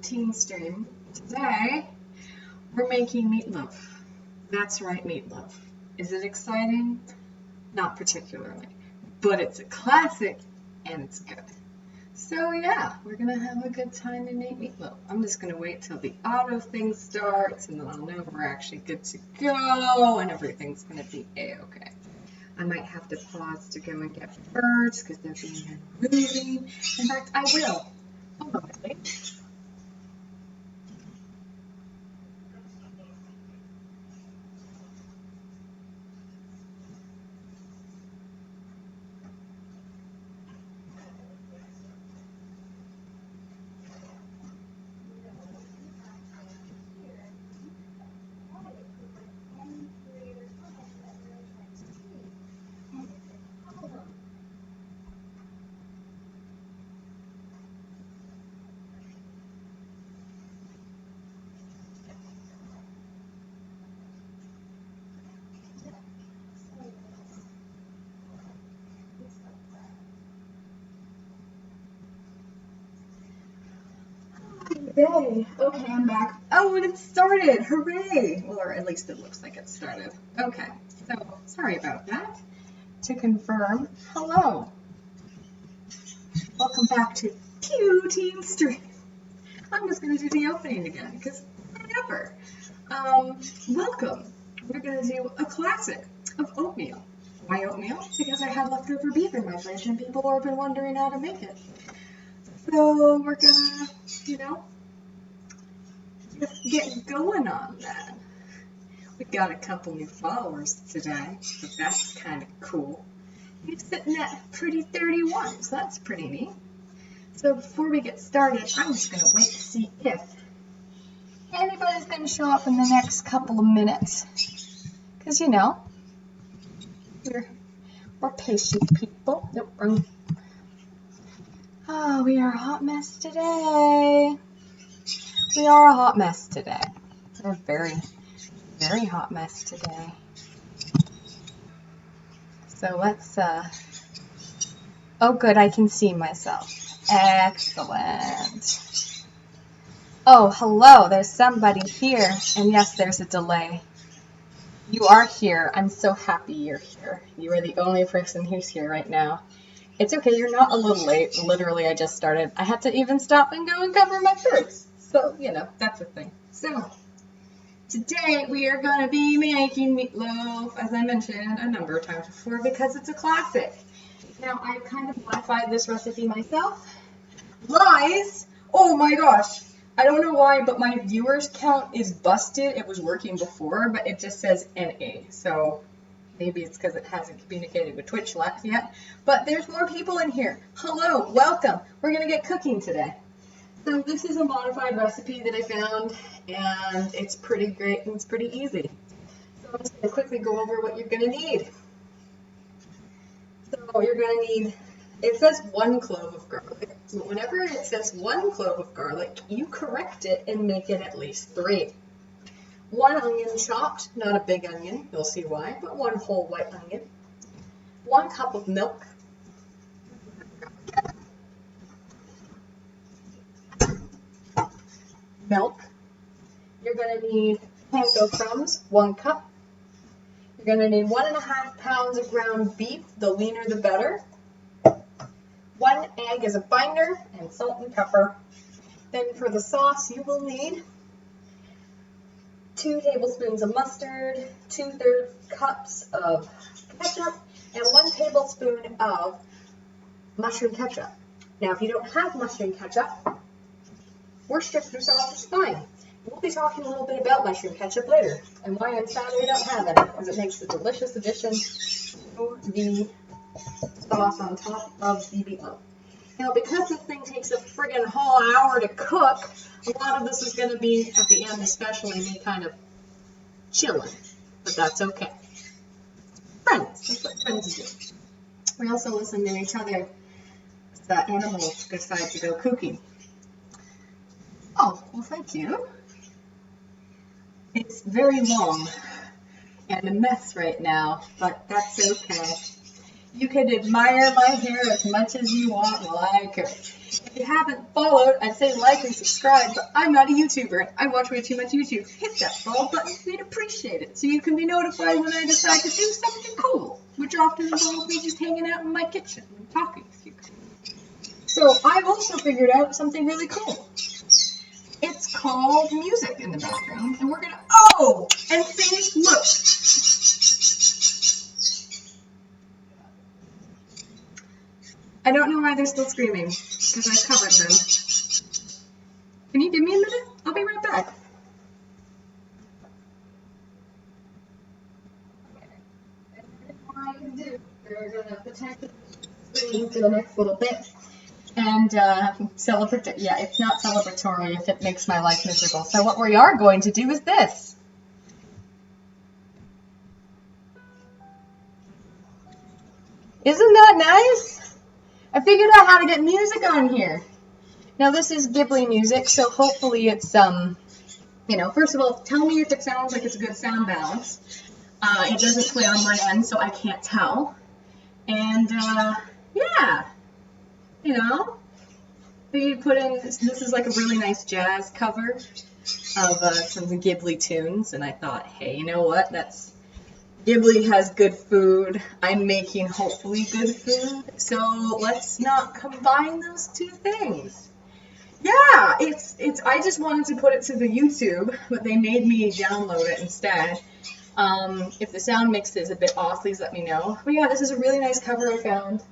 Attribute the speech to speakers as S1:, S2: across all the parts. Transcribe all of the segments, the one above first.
S1: PEWtine stream. Today, we're making meatloaf. That's right, meatloaf. Is it exciting? Not particularly, but it's a classic and it's good. So yeah, we're gonna have a good time and make meatloaf. I'm just gonna wait till the auto thing starts and then I'll know we're actually good to go and everything's gonna be a-okay. I might have to pause to go and get birds because they're being unruly. In fact, I will. Hold on, please. Yay. Okay, I'm back. Oh, and it started! Hooray! Or at least it looks like it started. Okay, so sorry about that. To confirm, hello. Welcome back to PEWtine stream. I'm just going to do the opening again, because whatever. Welcome. We're going to do a classic of oatmeal. Why oatmeal? Because I had leftover beef in my fridge and people have been wondering how to make it. So we're going to, just get going on that. We got a couple new followers today, so that's kind of cool. We're sitting at pretty 31, so that's pretty neat. So before we get started, I'm just going to wait to see if anybody's going to show up in the next couple of minutes. Because, we're patient people. Nope, wrong. Oh, we are a hot mess today. We are a hot mess today. We're a very, very hot mess today. So let's, oh good, I can see myself. Excellent. Oh, hello, there's somebody here. And yes, there's a delay. You are here. I'm so happy you're here. You are the only person who's here right now. It's okay, you're not a little late. Literally, I just started. I had to even stop and go and cover my birds. So, that's a thing. So, today we are going to be making meatloaf, as I mentioned a number of times before, because it's a classic. Now, I've kind of modified this recipe myself. Lies! Oh my gosh! I don't know why, but my viewers count is busted. It was working before, but it just says NA. So, maybe it's because it hasn't communicated with Twitch yet. But there's more people in here. Hello, welcome. We're going to get cooking today. So this is a modified recipe that I found, and it's pretty great and it's pretty easy. So I'm just going to quickly go over what you're going to need. So you're going to need, it says 1 clove of garlic. So whenever it says 1 clove of garlic, you correct it and make it at least 3. 1 onion chopped, not a big onion, you'll see why, but 1 whole white onion. 1 cup of milk. You're going to need panko crumbs, 1 cup. You're going to need 1.5 pounds of ground beef, the leaner the better. 1 egg as a binder, and salt and pepper. Then for the sauce, you will need 2 tablespoons of mustard, 2/3 cups of ketchup, and 1 tablespoon of mushroom ketchup. Now, if you don't have mushroom ketchup, Worcestershire sauce is fine. We'll be talking a little bit about mushroom ketchup later, and why I'm sad we don't have it, because it makes a delicious addition to the sauce on top of the meatloaf. Now, because this thing takes a friggin' whole hour to cook, a lot of this is going to be, at the end especially, me kind of chilling, but that's okay. Friends, that's what friends do. We also listen to each other as the animals decide to go cooking. Oh, well, thank you. It's very long and a mess right now, but that's okay. You can admire my hair as much as you want while I cook. If you haven't followed, I'd say like and subscribe, but I'm not a YouTuber. I watch way too much YouTube. Hit that follow button, we'd appreciate it, so you can be notified when I decide to do something cool, which often involves me just hanging out in my kitchen and talking with you. So I've also figured out something really cool. It's called music in the background, and we're gonna, oh, and see, look. I don't know why they're still screaming, because I covered them. Can you give me a minute? I'll be right back. We're going to potentially screen for the next little bit. And celebrate. Yeah, it's not celebratory if it makes my life miserable. So what we are going to do is this. Isn't that nice? I figured out how to get music on here. Now this is Ghibli music, so hopefully it's you know, first of all, tell me if it sounds like it's a good sound balance. It doesn't play on my end, so I can't tell. And yeah, you know, we put in, this is like a really nice jazz cover of some Ghibli tunes, and I thought, hey, you know what, Ghibli has good food, I'm making hopefully good food, so let's not combine those two things. Yeah, I just wanted to put it to the YouTube, but they made me download it instead. If the sound mix is a bit off, please let me know. But yeah, this is a really nice cover I found.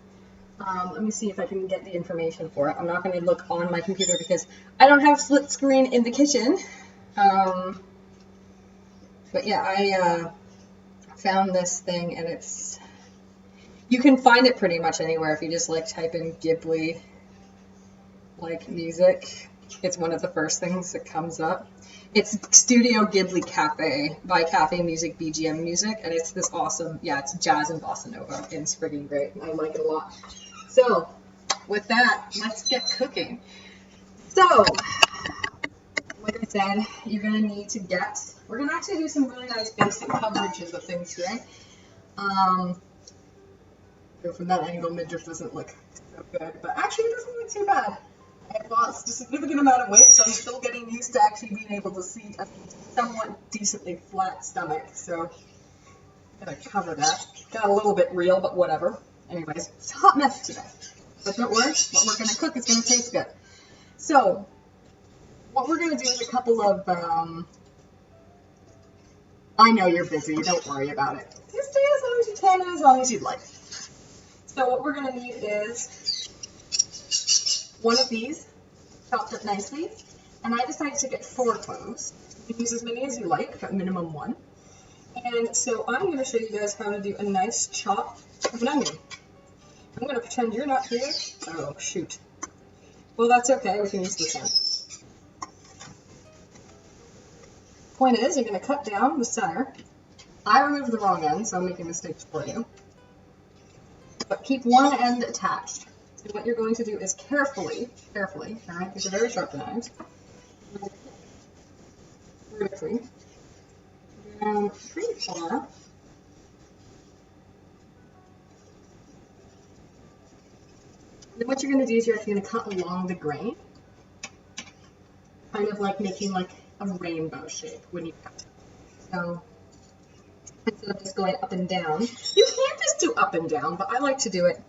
S1: Let me see if I can get the information for it. I'm not going to look on my computer because I don't have split screen in the kitchen. But yeah, I found this thing, and you can find it pretty much anywhere if you just like type in Ghibli like music. It's one of the first things that comes up. It's Studio Ghibli Cafe by Cafe Music BGM Music, and it's this awesome, yeah, it's jazz and bossa nova, and it's friggin' great. I like it a lot. So, with that, let's get cooking. So, like I said, you're gonna need to we're gonna actually do some really nice basic coverages of things today. Go from that angle, midriff doesn't look so good, but actually it doesn't look too bad. I've lost a significant amount of weight, so I'm still getting used to actually being able to see a somewhat decently flat stomach, so I'm gonna cover that. Got a little bit real, but whatever. Anyways, it's a hot mess today. But don't worry, what we're gonna cook is gonna taste good. So, what we're gonna do is a couple of, I know you're busy, don't worry about it. Just stay as long as you can and as long as you'd like. So what we're gonna need is one of these, chopped up nicely, and I decided to get 4 cloves. You can use as many as you like, but minimum 1. And so I'm going to show you guys how to do a nice chop of an onion. I'm going to pretend you're not here. Oh, shoot. Well, that's okay, we can use this one. Point is, you're going to cut down the center. I removed the wrong end, so I'm making mistakes for you. But keep one end attached. So what you're going to do is carefully, alright, these are very sharp knives, vertically, down pretty far, and then what you're going to do is you're actually going to cut along the grain, kind of like making like a rainbow shape when you cut. So instead of just going up and down, you can just do up and down, but I like to do it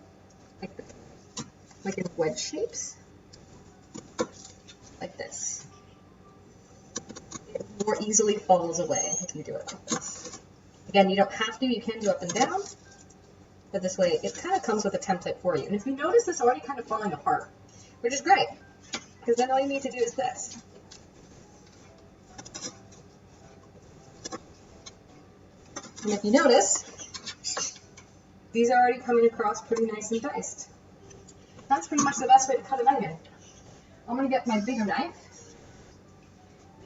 S1: like this. Like in wedge shapes, like this. It more easily falls away if you do it like this. Again, you don't have to, you can do up and down, but this way it kind of comes with a template for you. And if you notice, it's already kind of falling apart, which is great, because then all you need to do is this. And if you notice, these are already coming across pretty nice and diced. That's pretty much the best way to cut an onion. I'm going to get my bigger knife,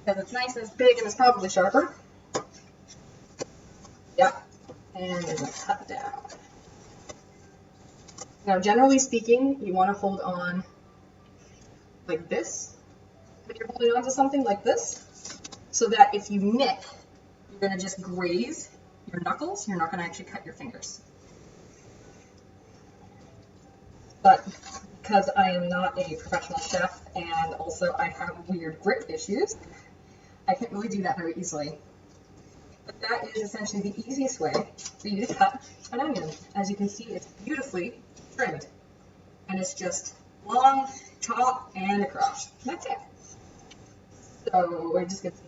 S1: because it's nice and it's big and it's probably sharper. Yep. And I'm going to cut down. Now, generally speaking, you want to hold on like this. When you're holding on to something like this, so that if you nick, you're going to just graze your knuckles. You're not going to actually cut your fingers. But because I am not a professional chef and also I have weird grip issues, I can't really do that very easily. But that is essentially the easiest way for you to cut an onion. As you can see, it's beautifully trimmed. And it's just long, top, and across. That's it. So we're just going to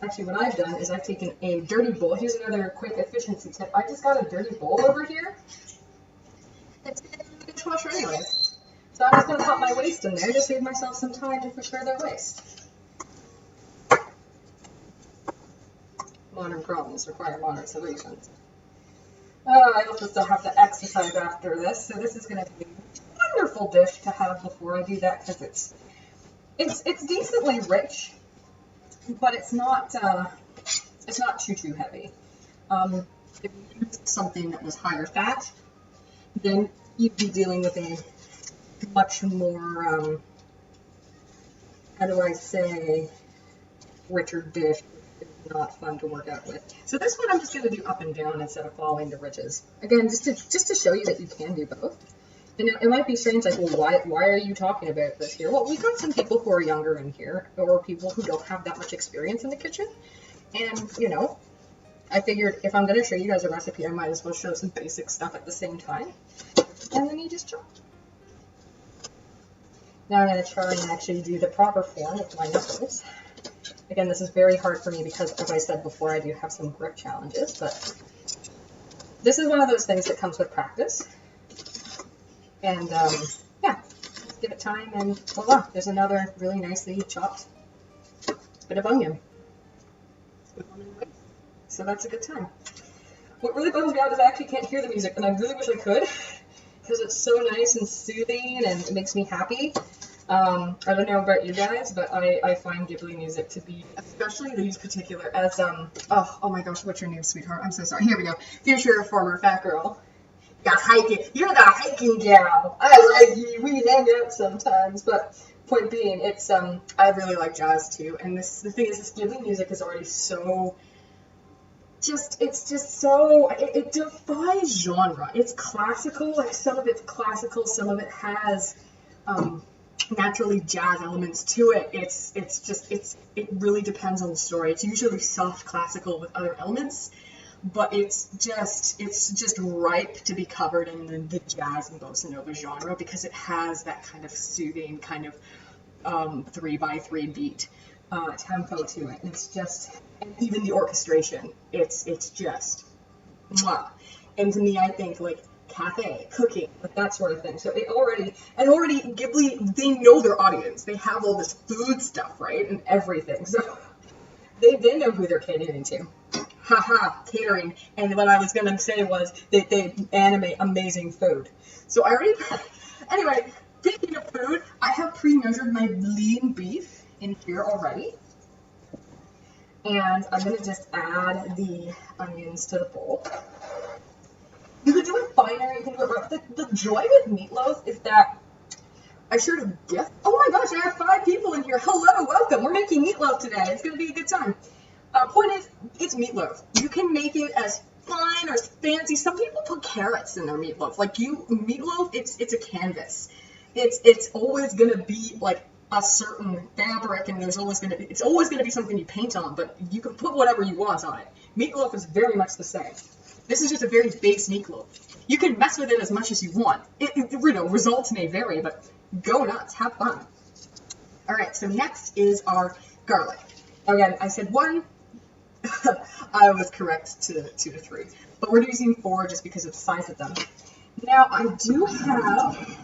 S1: actually what I've done is I've taken a dirty bowl. Here's another quick efficiency tip. I just got a dirty bowl over here. It's in the dishwasher anyways. So I'm just going to pop my waste in there to save myself some time to for further waste. Modern problems require modern solutions. I also still have to exercise after this, so this is going to be a wonderful dish to have before I do that because it's decently rich, but it's not too heavy. If you used something that was higher fat, then you'd be dealing with a much more how do I say richer dish. Not fun to work out with. So this one I'm just going to do up and down instead of following the ridges. Again, just to show you that you can do both. And it might be strange, like, well, why are you talking about this here? Well, we've got some people who are younger in here, or people who don't have that much experience in the kitchen. And, you know, I figured if I'm going to show you guys a recipe, I might as well show some basic stuff at the same time. And then you just chop. Now I'm going to try and actually do the proper form with my knuckles. Again, this is very hard for me because, as I said before, I do have some grip challenges, but this is one of those things that comes with practice. And, yeah, just give it time, and voila, there's another really nicely chopped bit of onion. So that's a good time. What really bums me out is I actually can't hear the music, and I really wish I could, because it's so nice and soothing, and it makes me happy. I don't know about you guys, but I find Ghibli music to be, especially these particular, as, oh my gosh, what's your name, sweetheart? I'm so sorry. Here we go. Here's your former fat girl. Yeah, hiking. You're the hiking gal. I like you. We hang out sometimes, but point being, it's, I really like jazz too, and the thing is, this Ghibli music is already so, it's just so, it defies genre. It's classical, like some of it's classical, some of it has, naturally jazz elements to it. It really depends on the story. It's usually soft classical with other elements, but it's just ripe to be covered in the jazz and bossa nova genre because it has that kind of soothing kind of 3x3 beat tempo to it. And it's just, and even the orchestration, it's just mwah. And to me, I think like cafe, cooking, like that sort of thing. So already Ghibli, they know their audience. They have all this food stuff, right, and everything. So they know who they're catering to. Haha, catering. And what I was going to say was they animate amazing food. So I already, anyway, speaking of food, I have pre-measured my lean beef in here already. And I'm going to just add the onions to the bowl. You could do it finer, you can do it rough. The joy with meatloaf is that I shared a gift. Oh my gosh, I have 5 people in here. Hello, welcome. We're making meatloaf today. It's going to be a good time. Point is, it's meatloaf. You can make it as fine or as fancy. Some people put carrots in their meatloaf. Like meatloaf, it's a canvas. It's always going to be like a certain fabric, and it's always going to be something you paint on, but you can put whatever you want on it. Meatloaf is very much the same. This is just a very base meatloaf. You can mess with it as much as you want. Results may vary, but go nuts, have fun. All right, so next is our garlic. Again, I said 1. I was correct to 2 to 3, but we're using 4 just because of the size of them. Now, I do have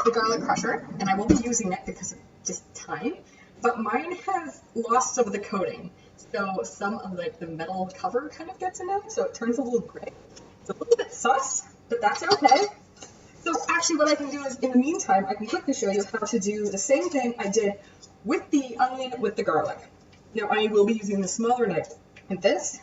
S1: the garlic crusher, and I won't be using it because of just time, but mine has lost some of the coating. So some of like the metal cover kind of gets in it, so it turns a little gray. It's a little bit sus, but that's okay. So actually what I can do is, in the meantime, I can quickly show you how to do the same thing I did with the onion with the garlic. Now I will be using the smaller knife. And this,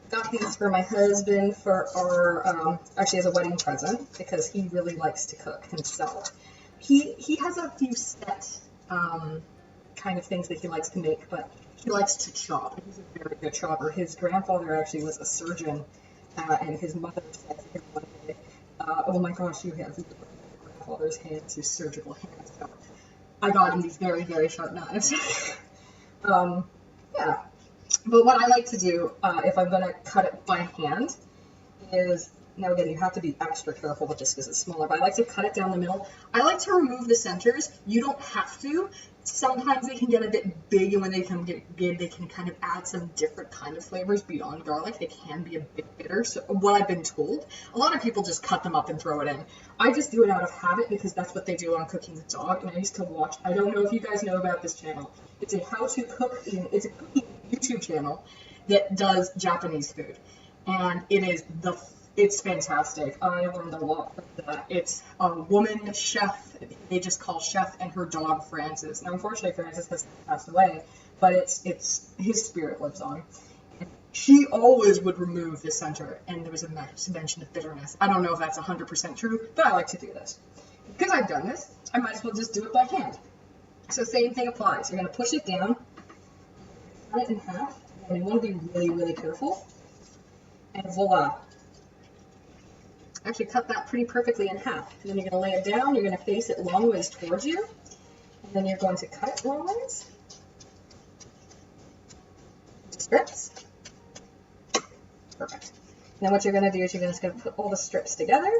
S1: got these for my husband for our, actually as a wedding present, because he really likes to cook himself. He has a few set kind of things that he likes to make, but he likes to chop. He's a very good chopper. His grandfather actually was a surgeon, and his mother said to him one day, oh my gosh, you have grandfather's hands, his surgical hands. So I got him these very, very sharp knives. Yeah. But what I like to do, if I'm going to cut it by hand, is, now again, you have to be extra careful with this because it's smaller, but I like to cut it down the middle. I like to remove the centers. You don't have to. Sometimes they can get a bit big, and when they can get big, they can kind of add some different kind of flavors beyond garlic. They can be a bit bitter, so what I've been told. A lot of people just cut them up and throw it in. I just do it out of habit because that's what they do on Cooking with Dog, and I used to watch, I don't know if you guys know about this channel. It's a how-to cook, it's a cooking YouTube channel that does Japanese food, and it's fantastic. I learned a lot from that. It's a woman chef, they just call chef, and her dog Francis. Now, unfortunately, Francis has passed away, but it's his spirit lives on. And she always would remove the center, and there was a mention of bitterness. I don't know if that's 100% true, but I like to do this. Because I've done this, I might as well just do it by hand. So same thing applies. You're going to push it down, cut it in half, and you want to be really, really careful. And voila. Actually cut that pretty perfectly in half. And then you're going to lay it down, you're going to face it long ways towards you, and then you're going to cut it long ways. Strips. Perfect. And then what you're going to do is you're just going to put all the strips together,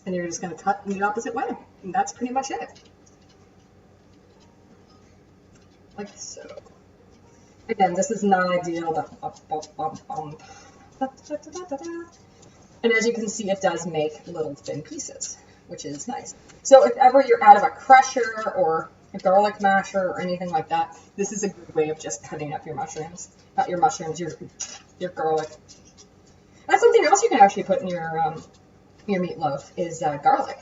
S1: and you're just going to cut in the opposite way. And that's pretty much it. Like so. Again, this is not ideal, and as you can see, it does make little thin pieces, which is nice. So if ever you're out of a crusher or a garlic masher or anything like that, this is a good way of just cutting up your mushrooms. Not your mushrooms, your garlic. That's something else you can actually put in your meatloaf is garlic.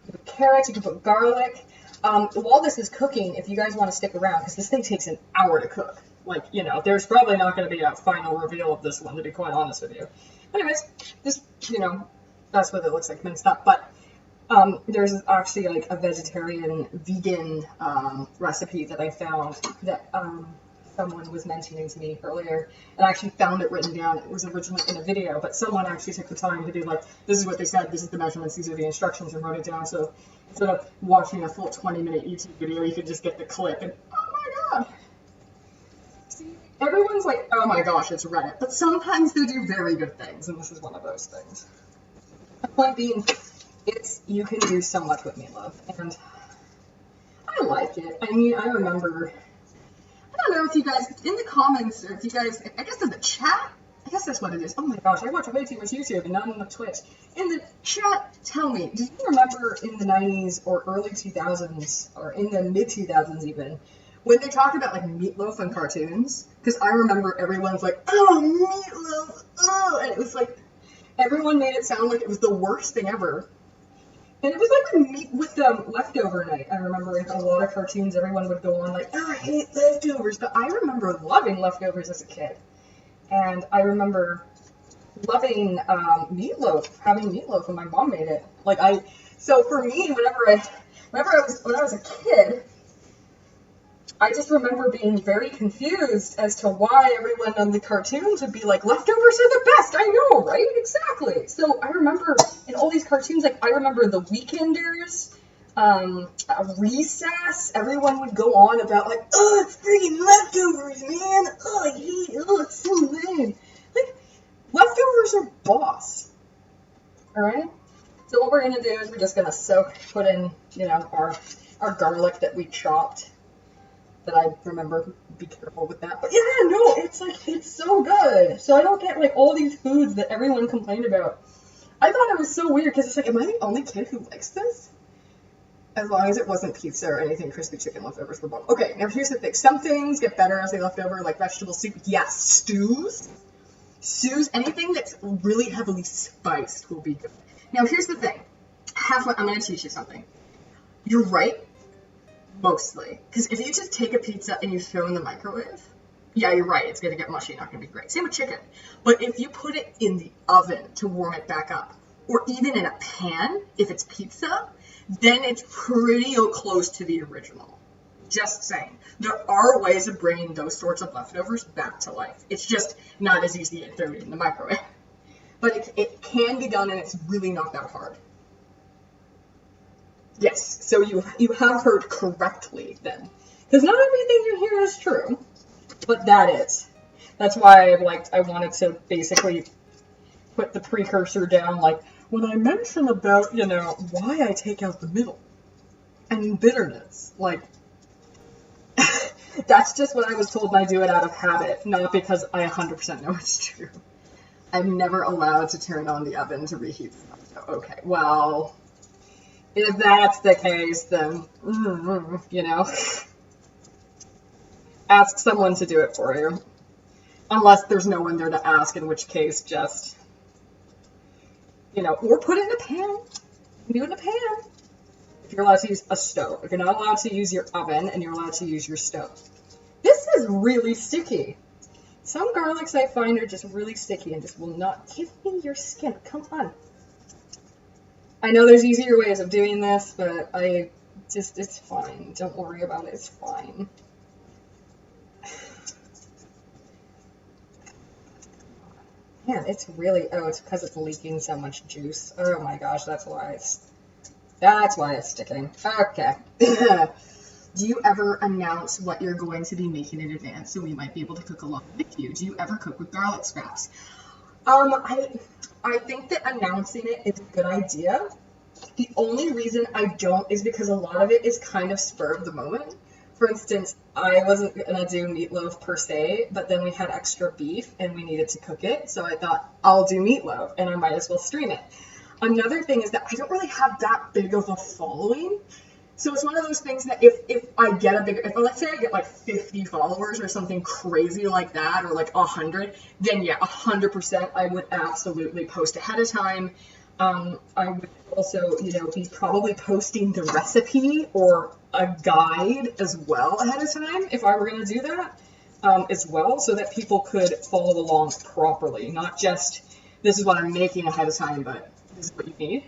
S1: You can put carrots, you can put garlic. While this is cooking, if you guys want to stick around, because this thing takes an hour to cook. Like, you know, there's probably not going to be a final reveal of this one, to be quite honest with you. Anyways, this, you know, that's what it looks like minced up. But there's actually like a vegetarian, vegan recipe that I found that someone was mentioning to me earlier. And I actually found it written down. It was originally in a video, but someone actually took the time to be like, this is what they said, this is the measurements, these are the instructions, and wrote it down. So instead of watching a full 20-minute YouTube video, you could just get the clip and, oh my god. Everyone's like, oh my gosh, it's Reddit. But sometimes they do very good things, and this is one of those things. The point being, you can do so much with meatloaf, and I like it. I mean, I remember, I don't know if you guys, in the comments, or if you guys, I guess in the chat, I guess that's what it is. Oh my gosh, I watch way too much YouTube and not enough Twitch. In the chat, tell me, do you remember in the 90s or early 2000s, or in the mid-2000s even, when they talked about like meatloaf in cartoons? Because I remember everyone's like, oh, meatloaf, oh, and it was like, everyone made it sound like it was the worst thing ever. And it was like meat with leftover night. I remember in a lot of cartoons, everyone would go on like, oh, I hate leftovers. But I remember loving leftovers as a kid. And I remember loving meatloaf, having meatloaf when my mom made it. So for me, when I was a kid, I just remember being very confused as to why everyone on the cartoons would be like, leftovers are the best. I know, right? Exactly. So I remember in all these cartoons, like I remember the Weekenders, Recess, everyone would go on about like, oh, it's freaking leftovers, man. Oh, I hate it. Oh, it's so lame. Like, leftovers are boss. All right? So what we're going to do is we're just going to put in, you know, our garlic that we chopped. That I remember, be careful with that. But yeah, no, it's like, it's so good. So I don't get like all these foods that everyone complained about. I thought it was so weird because it's like, am I the only kid who likes this? As long as it wasn't pizza or anything crispy chicken leftovers for bomb. Okay, now here's the thing. Some things get better as they left over, like vegetable soup. Yes, stews. Stews, anything that's really heavily spiced will be good. Now here's the thing. I'm going to teach you something. You're right. Mostly. Because if you just take a pizza and you throw in the microwave, yeah, you're right, it's going to get mushy, not going to be great. Same with chicken. But if you put it in the oven to warm it back up, or even in a pan, if it's pizza, then it's pretty close to the original. Just saying. There are ways of bringing those sorts of leftovers back to life. It's just not as easy as throwing it in the microwave. but it can be done, and it's really not that hard. Yes, so you have heard correctly then, because not everything you hear is true, but that is. That's why I wanted to basically put the precursor down, like when I mention about why I take out the middle and bitterness, like. That's just what I was told, and I do it out of habit, not because I 100% know it's true. I'm never allowed to turn on the oven to reheat stuff. So, okay, well, if that's the case, then, ask someone to do it for you. Unless there's no one there to ask, in which case just, or put it in a pan. Do it in a pan. If you're allowed to use a stove. If you're not allowed to use your oven, and you're allowed to use your stove. This is really sticky. Some garlics I find are just really sticky and just will not give me your skin. Come on. I know there's easier ways of doing this, but it's fine. Don't worry about it. It's fine. Man, it's because it's leaking so much juice. Oh my gosh, that's why it's sticking. Okay. Do you ever announce what you're going to be making in advance so we might be able to cook along with you? Do you ever cook with garlic scraps? I think that announcing it is a good idea. The only reason I don't is because a lot of it is kind of spur of the moment. For instance, I wasn't going to do meatloaf per se, but then we had extra beef and we needed to cook it. So I thought, I'll do meatloaf and I might as well stream it. Another thing is that I don't really have that big of a following. So it's one of those things that if I get let's say I get like 50 followers or something crazy like that, or like 100, then yeah, 100% I would absolutely post ahead of time. I would also, be probably posting the recipe or a guide as well ahead of time if I were going to do that as well, so that people could follow along properly, not just this is what I'm making ahead of time, but this is what you need.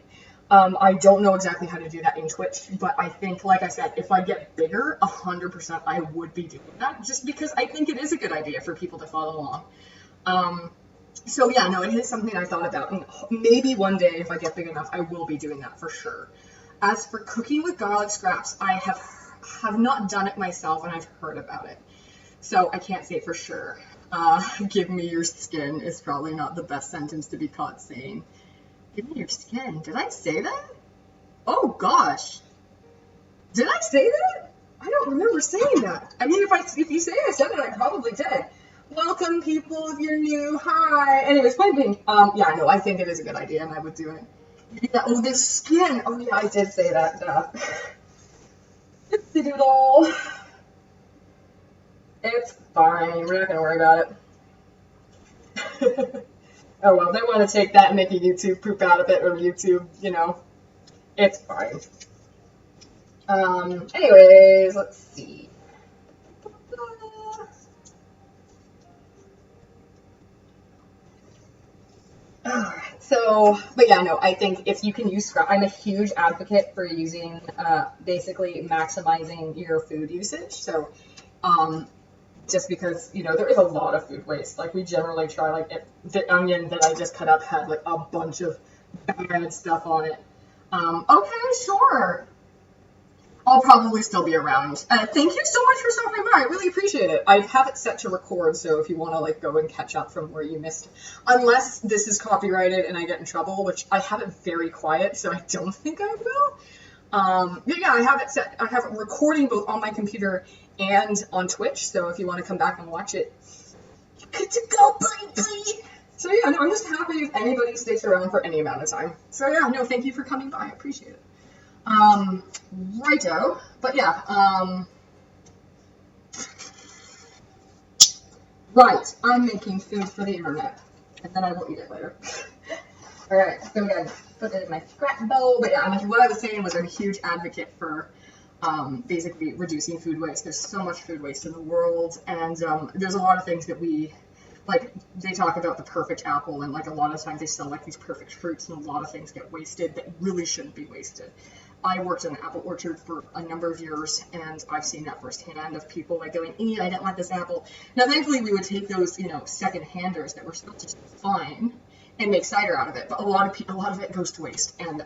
S1: I don't know exactly how to do that in Twitch, but I think, like I said, if I get bigger, 100% I would be doing that, just because I think it is a good idea for people to follow along. So yeah, no, it is something I thought about, and maybe one day if I get big enough, I will be doing that for sure. As for cooking with garlic scraps, I have not done it myself, and I've heard about it, so I can't say for sure. Give me your skin is probably not the best sentence to be caught saying. Give me your skin. Did I say that? Oh gosh. Did I say that? I don't remember saying that. I mean, if you say I said it, I probably did. Welcome, people, if you're new. Hi. Anyways, point being, yeah, no, I think it is a good idea, and I would do it. Yeah, oh, the skin. Oh, yeah, I did say that. Oopsie doodle. It's fine. We're not going to worry about it. Oh, well, they want to take that and make a YouTube poop out of it, or YouTube, it's fine. Anyways, let's see. Alright, so, but yeah, no, I think if you can use scrap, I'm a huge advocate for using, basically maximizing your food usage. So, just because, there is a lot of food waste. Like, we generally try, the onion that I just cut up had, a bunch of bad stuff on it. Okay, sure. I'll probably still be around. Thank you so much for stopping by. I really appreciate it. I have it set to record, so if you want to, go and catch up from where you missed. Unless this is copyrighted and I get in trouble, which I have it very quiet, so I don't think I will. Yeah, I have it set. I have it recording both on my computer and on Twitch, so if you want to come back and watch it, you're good to go, buddy. So yeah, no, I'm just happy if anybody sticks around for any amount of time. So yeah, no, thank you for coming by. I appreciate it. Righto, but yeah, right, I'm making food for the internet, and then I will eat it later. Alright, so again, put it in my scrap bowl, but yeah, what I was saying was I'm a huge advocate for, basically reducing food waste. There's so much food waste in the world, and, there's a lot of things that they talk about the perfect apple, and, a lot of times they sell, these perfect fruits, and a lot of things get wasted that really shouldn't be wasted. I worked in an apple orchard for a number of years, and I've seen that firsthand of people going, I don't want this apple. Now, thankfully, we would take those, second-handers that were still just fine, and make cider out of it. But a lot of it goes to waste. And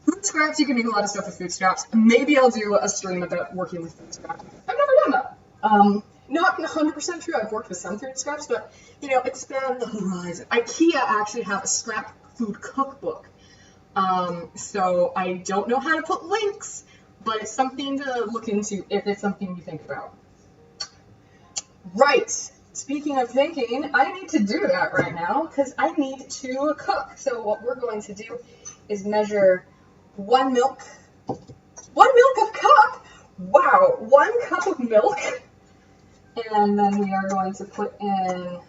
S1: food scraps, you can make a lot of stuff with food scraps. Maybe I'll do a stream about working with food scraps. I've never done that. Not 100% true. I've worked with some food scraps, but expand the horizon. IKEA actually have a scrap food cookbook. So I don't know how to put links, but it's something to look into if it's something you think about. Right. Speaking of thinking, I need to do that right now because I need to cook. So what we're going to do is measure 1 milk of cup. Wow, 1 cup of milk. And then we are going to put in,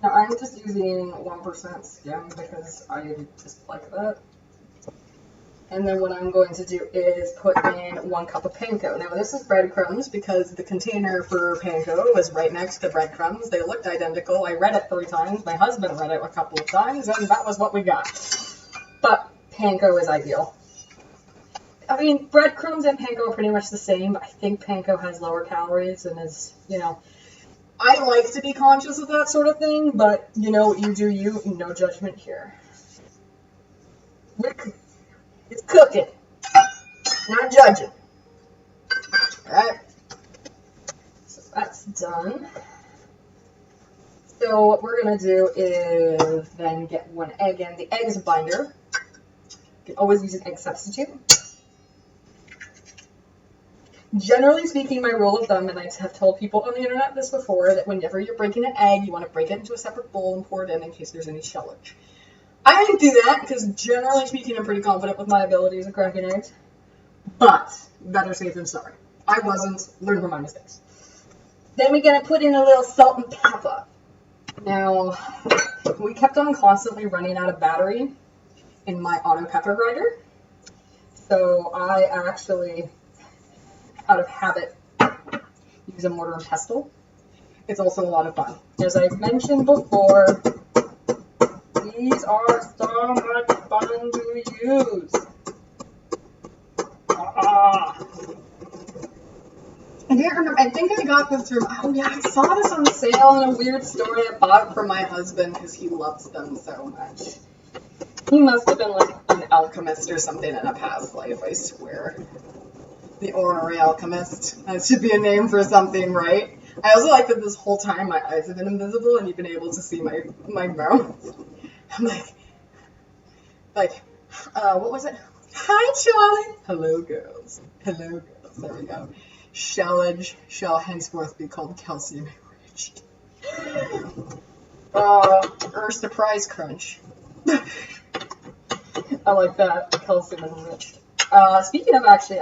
S1: now I'm just using 1% skim because I just like that. And then what I'm going to do is put in 1 cup of panko. Now this is breadcrumbs because the container for panko was right next to breadcrumbs. They looked identical. I read it 3 times. My husband read it a couple of times, and that was what we got. But panko is ideal. I mean, breadcrumbs and panko are pretty much the same, but I think panko has lower calories and is, I like to be conscious of that sort of thing, but you do you, no judgment here. It's cooking, not judging. Alright, so that's done. So what we're going to do is then get 1 egg in. The egg is a binder. You can always use an egg substitute. Generally speaking, my rule of thumb, and I have told people on the internet this before, that whenever you're breaking an egg, you want to break it into a separate bowl and pour it in case there's any shellage. I didn't do that because generally speaking, I'm pretty confident with my abilities at cracking eggs. But better safe than sorry. I wasn't. Learn from my mistakes. Then we're going to put in a little salt and pepper. Now, we kept on constantly running out of battery in my auto pepper grinder. So I actually, out of habit, use a mortar and pestle. It's also a lot of fun. As I've mentioned before, these are so much fun to use. I can't remember. I think I got this from, oh yeah, I saw this on sale in a weird store. I bought it for my husband because he loves them so much. He must have been like an alchemist or something in a past life, I swear. The Ornery Alchemist. That should be a name for something, right? I also like that this whole time my eyes have been invisible and you've been able to see my mouth. I'm what was it? Hi, Charlie. Hello, girls. Hello, girls. There we go. Shellage shall henceforth be called calcium enriched. Surprise crunch. I like that. Calcium enriched. Speaking of, actually,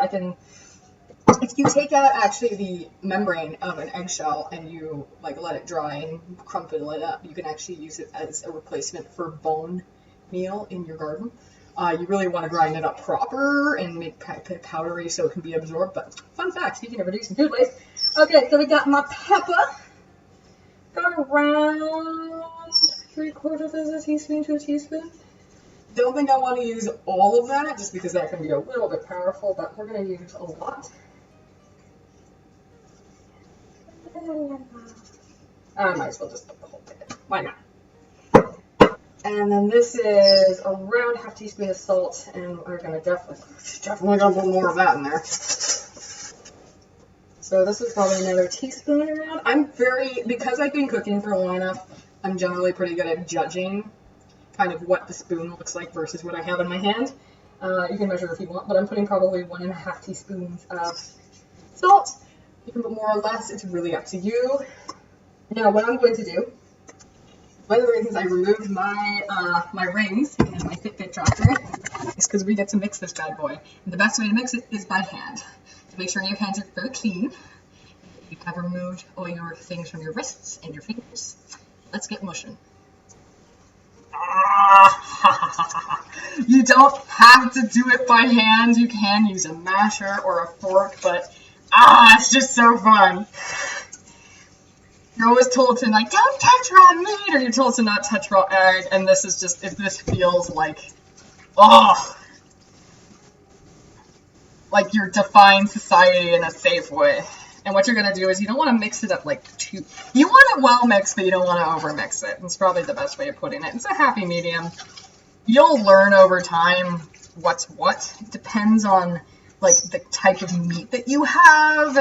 S1: if you take out actually the membrane of an eggshell and you let it dry and crumple it up, you can actually use it as a replacement for bone meal in your garden. You really want to grind it up proper and make it powdery so it can be absorbed. But fun fact, speaking of reducing food waste. Okay, so we got my pepper. Got around 3/4 of a teaspoon to a teaspoon. Don't think I want to use all of that just because that can be a little bit powerful, but we're going to use a lot. I might as well just put the whole bit. Why not? And then this is around 1/2 teaspoon of salt, and we're gonna definitely gonna put more of that in there. So this is probably another teaspoon around. Because I've been cooking for long enough, I'm generally pretty good at judging kind of what the spoon looks like versus what I have in my hand. You can measure if you want, but I'm putting probably 1.5 teaspoons of salt. You can put more or less, it's really up to you. Now what I'm going to do, one of the reasons I removed my rings in my Fitbit tracker is because we get to mix this bad boy. And the best way to mix it is by hand. So make sure your hands are very clean. You have removed all your things from your wrists and your fingers. Let's get mushing. You don't have to do it by hand. You can use a masher or a fork, but it's just so fun. You're always told to don't touch raw meat, or you're told to not touch raw egg, and this is just, this feels like you're defying society in a safe way. And what you're going to do is you don't want to mix it up like too... You want it well mixed, but you don't want to over mix it. It's probably the best way of putting it. It's a happy medium. You'll learn over time what's what. It depends on like the type of meat that you have.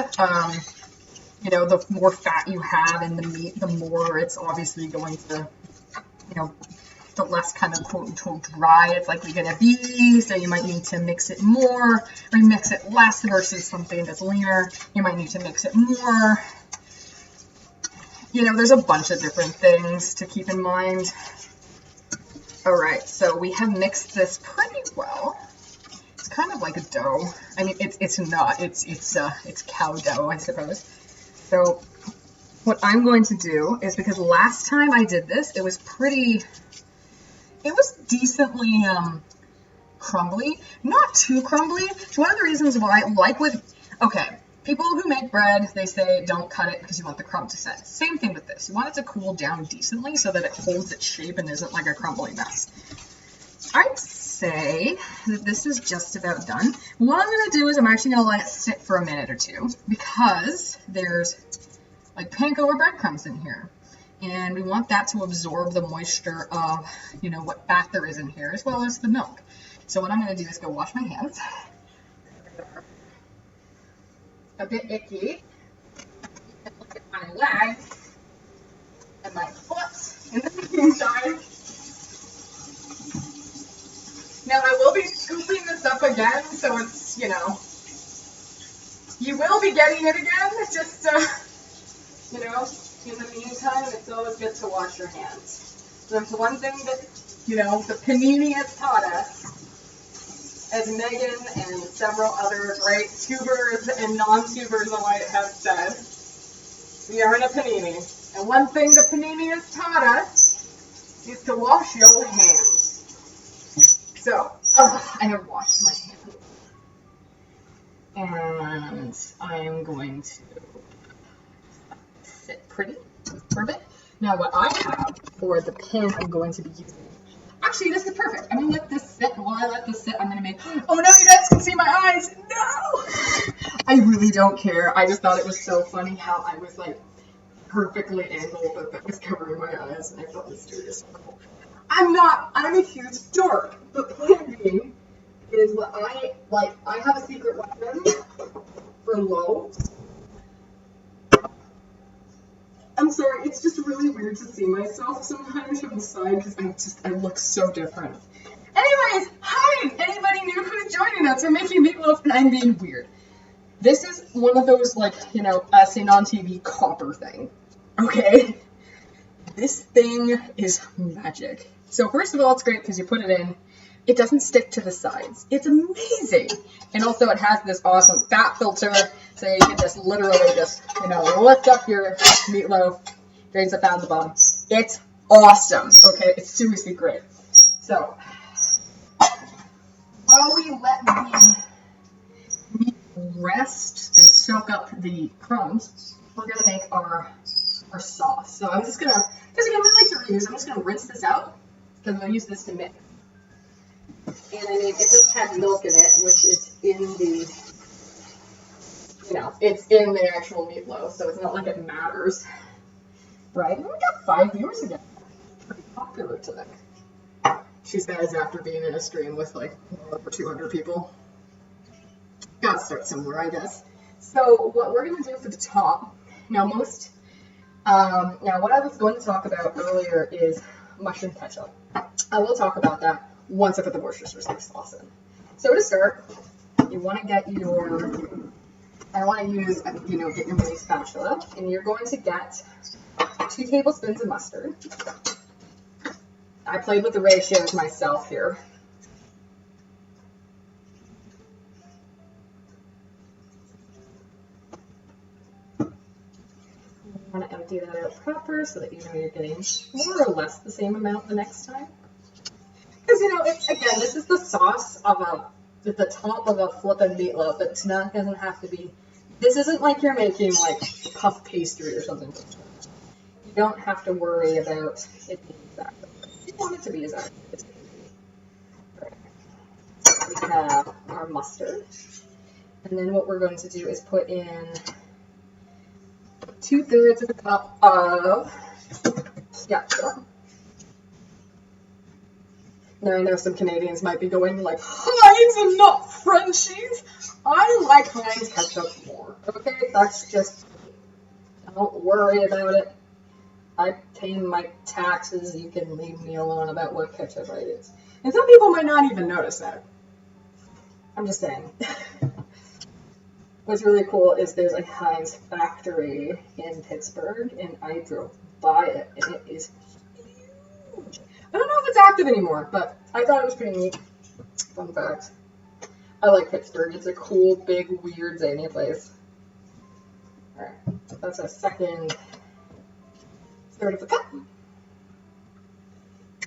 S1: You know, the more fat you have in the meat, the more it's obviously going to, you know, the less kind of quote-unquote dry it's likely going to be. So you might need to mix it more or mix it less versus something that's leaner. You might need to mix it more. You know, there's a bunch of different things to keep in mind. All right, so we have mixed this pretty well. It's kind of like a dough. I mean, it's not. It's cow dough, I suppose. So what I'm going to do is, because last time I did this, it was decently crumbly. Not too crumbly. It's one of the reasons why, like with, okay, people who make bread, they say don't cut it because you want the crumb to set. Same thing with this. You want it to cool down decently so that it holds its shape and isn't like a crumbly mess. I'd say that this is just about done. What I'm going to do is I'm actually going to let it sit for a minute or two because there's like panko or breadcrumbs in here. And we want that to absorb the moisture of, you know, what fat there is in here as well as the milk. So what I'm going to do is go wash my hands. A bit icky. And look at my legs and my foot in the meantime. Now I will be scooping this up again, so it's, you know, you will be getting it again, just, you know, in the meantime, it's always good to wash your hands. There's one thing that, you know, the panini has taught us, as Megan and several other great tubers and non-tubers alike have said, we are in a panini. And one thing the panini has taught us is to wash your hands. So, I have washed my hands. And I am going to sit pretty for a bit. Now what I have for the pin I'm going to be using, actually this is perfect. I'm going to let this sit. While I let this sit, I'm going to make, oh no, you guys can see my eyes. No! I really don't care. I just thought it was so funny how I was like perfectly angled that was covering my eyes, and I thought this dude is so cool. I'm a huge dork. The point being is what I have a secret weapon for loaves. I'm sorry, it's just really weird to see myself sometimes from the side because I look so different. Anyways, hi! Anybody new who's joining us? We're making meatloaf and I'm being weird. This is one of those, like, you know, seen on TV copper thing. Okay? This thing is magic. So first of all, it's great because you put it in. It doesn't stick to the sides. It's amazing. And also it has this awesome fat filter, so you can just literally just, you know, lift up your meatloaf, drains the fat at the bottom. It's awesome. Okay, it's seriously great. So while we let the meat rest and soak up the crumbs, we're gonna make our sauce. So I'm just gonna, because again, we like to reuse, I'm just gonna rinse this out because I'm gonna use this to mix. And I mean, it just had milk in it, which is in the, you know, it's in the actual meatloaf, so it's not like it matters, right? And we got 5 viewers again. Pretty popular today. She says after being in a stream with like over 200 people. Gotta start somewhere, I guess. So what we're gonna do for the top, now what I was going to talk about earlier is mushroom ketchup. I will talk about that once I put the Worcestershire sauce in. So to start, you want to get your, I want to use, you know, get your mini spatula, and you're going to get 2 tablespoons of mustard. I played with the ratios myself here. You want to empty that out proper so that you know you're getting more or less the same amount the next time. Because, you know, again, this is the sauce of at the top of a flippin' meatloaf. It's not, doesn't have to be, this isn't like you're making like puff pastry or something. You don't have to worry about it being exactly. You want it to be exactly. We have our mustard. And then what we're going to do is put in 2/3 of a cup of ketchup. Now I know some Canadians might be going like, Heinz and not Frenchies. I like Heinz ketchup more. Okay, that's just, don't worry about it. I pay my taxes. You can leave me alone about what ketchup I use. And some people might not even notice that. I'm just saying. What's really cool is there's a Heinz factory in Pittsburgh, and I drove by it, and it is huge. I don't know if it's active anymore, but I thought it was pretty neat. Fun fact. I like Pittsburgh. It's a cool, big, weird, zany place. Alright, that's a second third of a cup.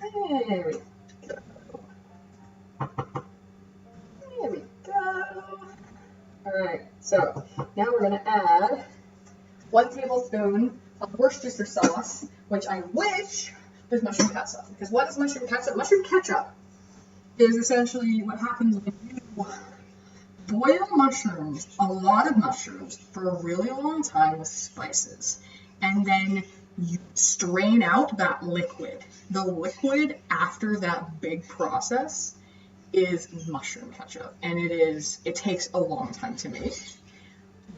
S1: There we go. There we go. Alright, so now we're going to add 1 tablespoon of Worcestershire sauce, which I wish was mushroom ketchup. Because what is mushroom ketchup? Mushroom ketchup is essentially what happens when you boil mushrooms, a lot of mushrooms, for a really long time with spices. And then you strain out that liquid. The liquid after that big process is mushroom ketchup. And it takes a long time to make,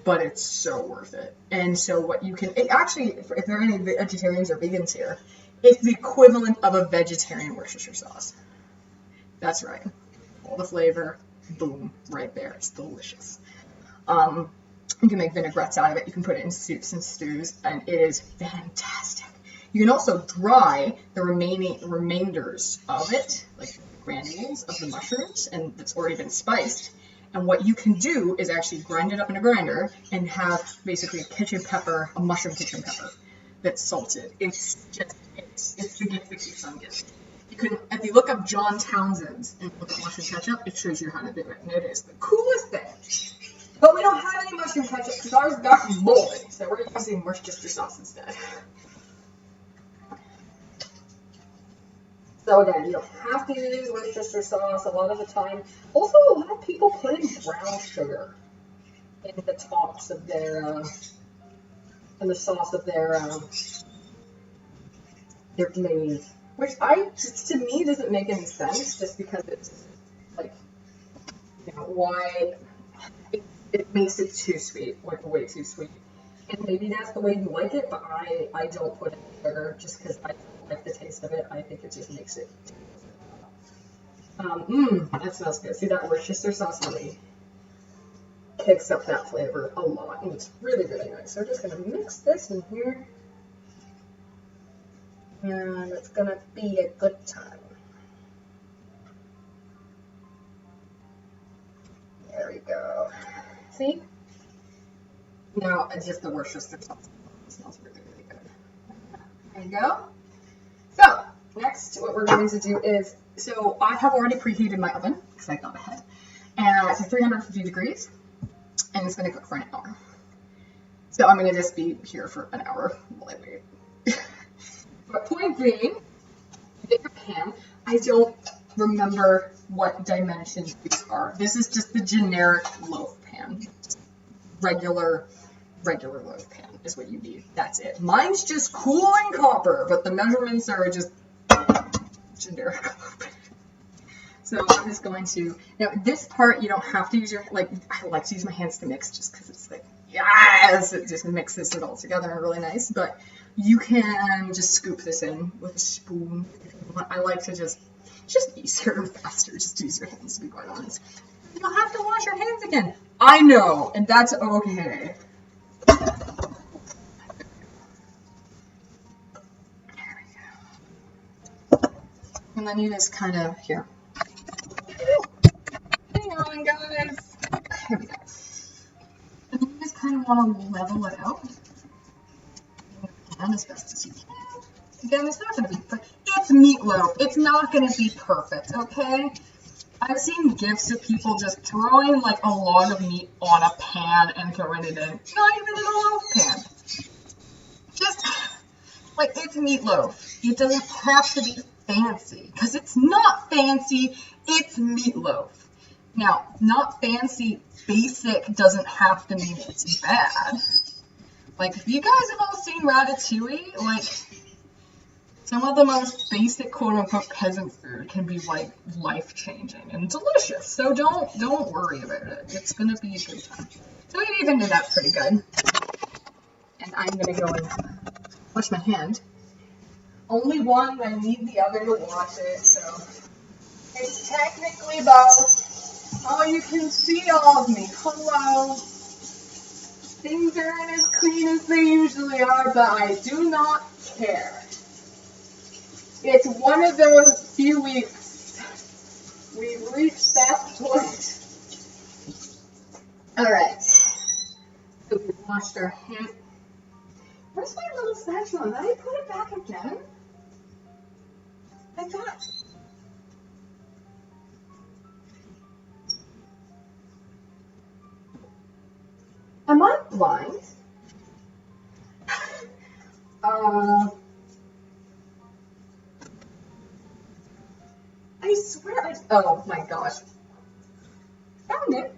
S1: but it's so worth it. And so what you can, actually, if there are any vegetarians or vegans here, it's the equivalent of a vegetarian Worcestershire sauce. That's right. All the flavor, boom, right there. It's delicious. You can make vinaigrettes out of it. You can put it in soups and stews, and it is fantastic. You can also dry the remainders of it, like the granules of the mushrooms, and it's already been spiced. And what you can do is actually grind it up in a grinder and have basically a kitchen pepper, a mushroom kitchen pepper that's salted. It's the gift that keeps on giving. You can, if you look up John Townsend's and look at mushroom ketchup, it shows you how to do it, and it is the coolest thing. But we don't have any mushroom ketchup because ours got moldy, so we're using Worcestershire sauce instead. So again, you don't have to use Worcestershire sauce a lot of the time. Also, a lot of people put in brown sugar in the tops of their, in the sauce of their glaze. Which to me, doesn't make any sense, just because it's, like, you know, why it makes it too sweet, like way too sweet. And maybe that's the way you like it, but I don't put in sugar just because I don't like the taste of it. I think it just makes it that smells good. See, that Worcestershire sauce really kicks up that flavor a lot, and it's really, really nice. So we're just going to mix this in here. And it's going to be a good time. There we go. See? Now it's just the Worcestershire sauce. It smells really, really good. There you go. So, next what we're going to do is, so I have already preheated my oven, because I thought ahead. And it's at 350 degrees, and it's going to cook for an hour. So I'm going to just be here for an hour while I wait. But point being, you get your pan. I don't remember what dimensions these are. This is just the generic loaf pan. Regular loaf pan is what you need. That's it. Mine's just cooling copper, but the measurements are just generic loaf pan. So I'm just going to, now this part you don't have to use your, like, I like to use my hands to mix just because it's like, yes, it just mixes it all together really nice, but you can just scoop this in with a spoon if you want. I like to just easier and faster, just use your hands, to be quite honest. You don't have to wash your hands again. I know, and that's okay. There we go. And then you just kind of, here. Hang on, guys. Here we go. And you just kind of want to level it out. As best as you can. Again, it's not going to be perfect. It's meatloaf. It's not going to be perfect, okay? I've seen gifs of people just throwing like a lot of meat on a pan and throwing it in. Not even in a loaf pan. Just like, it's meatloaf. It doesn't have to be fancy, because it's not fancy. It's meatloaf. Now, not fancy, basic doesn't have to mean it's bad. Like, if you guys have all seen Ratatouille, like, some of the most basic quote-unquote peasant food can be, like, life-changing and delicious. So don't worry about it. It's gonna be a good time. So we even did that pretty good. And I'm gonna go and wash my hand. Only one, I need the other to wash it, so it's technically both. Oh, you can see all of me. Hello. Things aren't as clean as they usually are, but I do not care. It's one of those few weeks we've reached that point. Alright. So we washed our hands. Where's my little spatula? Did I put it back again? I thought. Am I blind? I swear I. Oh my gosh. Found it.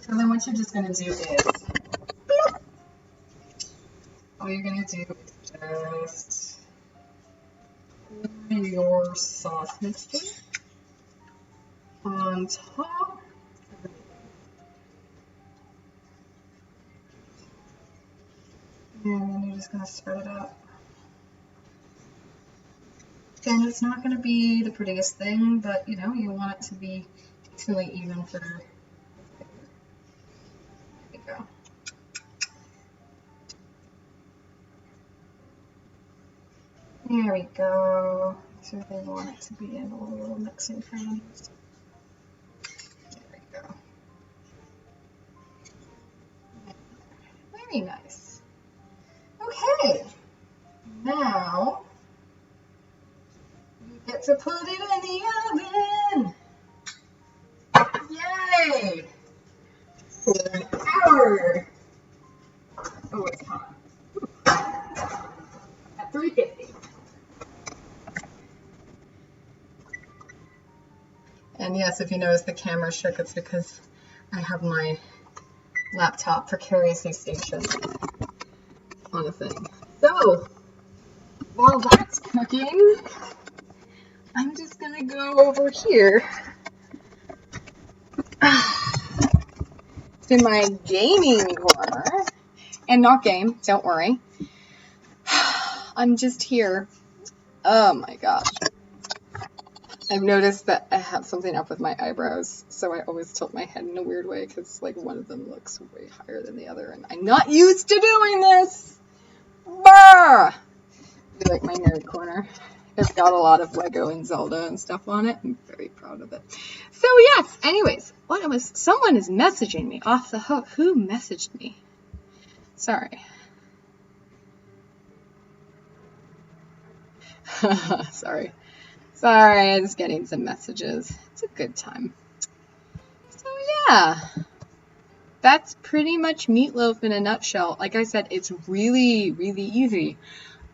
S1: So then what you're just going to do is. All you're going to do is just pour your sauce mixture on top. And then you're just going to spread it out. And it's not going to be the prettiest thing, but you know, you want it to be decently even for. There we go. There we go. So they want it to be in a little mixing frames. There we go. Very nice. Okay. Now you get to put it in the oven. Yay! For an hour. Oh, it's hot. At 350. And yes, if you notice the camera shook, it's because I have my laptop precariously stationed on a thing. So, while that's cooking, I'm just gonna go over here to my gaming corner. And not game, don't worry. I'm just here. Oh my gosh. I've noticed that I have something up with my eyebrows, so I always tilt my head in a weird way because like one of them looks way higher than the other, and I'm not used to doing this. Brr! Be like my nerd corner. It's got a lot of Lego and Zelda and stuff on it. I'm very proud of it. So yes, anyways, someone is messaging me off the hook. Who messaged me? Sorry. Sorry, I was getting some messages. It's a good time. So yeah, that's pretty much Meatloaf in a nutshell. Like I said, it's really, really easy.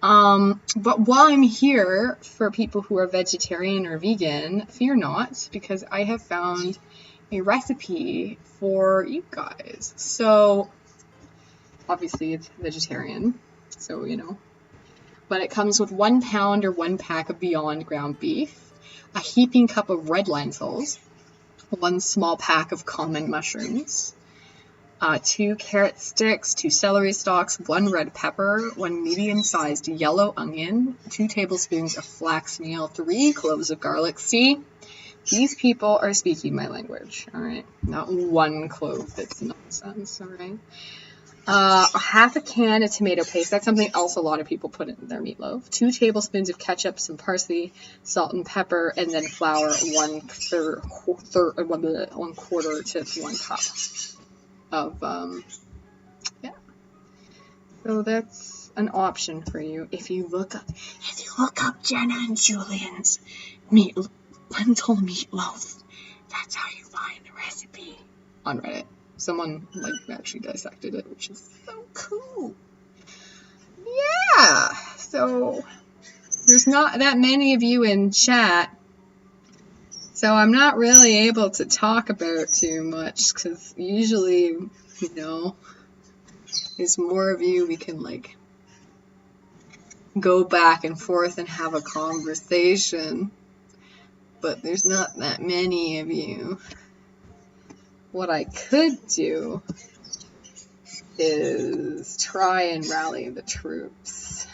S1: But while I'm here, for people who are vegetarian or vegan, fear not, because I have found a recipe for you guys. So obviously it's vegetarian, so you know. But it comes with 1 pound or 1 pack of Beyond ground beef, a heaping cup of red lentils, 1 small pack of common mushrooms, 2 carrot sticks, 2 celery stalks, 1 red pepper, 1 medium-sized yellow onion, 2 tablespoons of flax meal, 3 cloves of garlic. See, these people are speaking my language, all right? Not 1 clove, that's nonsense, all right? Half a can of tomato paste. That's something else a lot of people put in their meatloaf. 2 tablespoons of ketchup, some parsley, salt and pepper, and then flour, 1 quarter to 1 cup of, yeah. So that's an option for you if you look up Jenna and Julian's lentil meatloaf. That's how you find the recipe on Reddit. Someone like actually dissected it, which is so cool. Yeah, so there's not that many of you in chat, so I'm not really able to talk about too much because usually, you know, there's more of you, we can like go back and forth and have a conversation. But there's not that many of you. What I could do is try and rally the troops.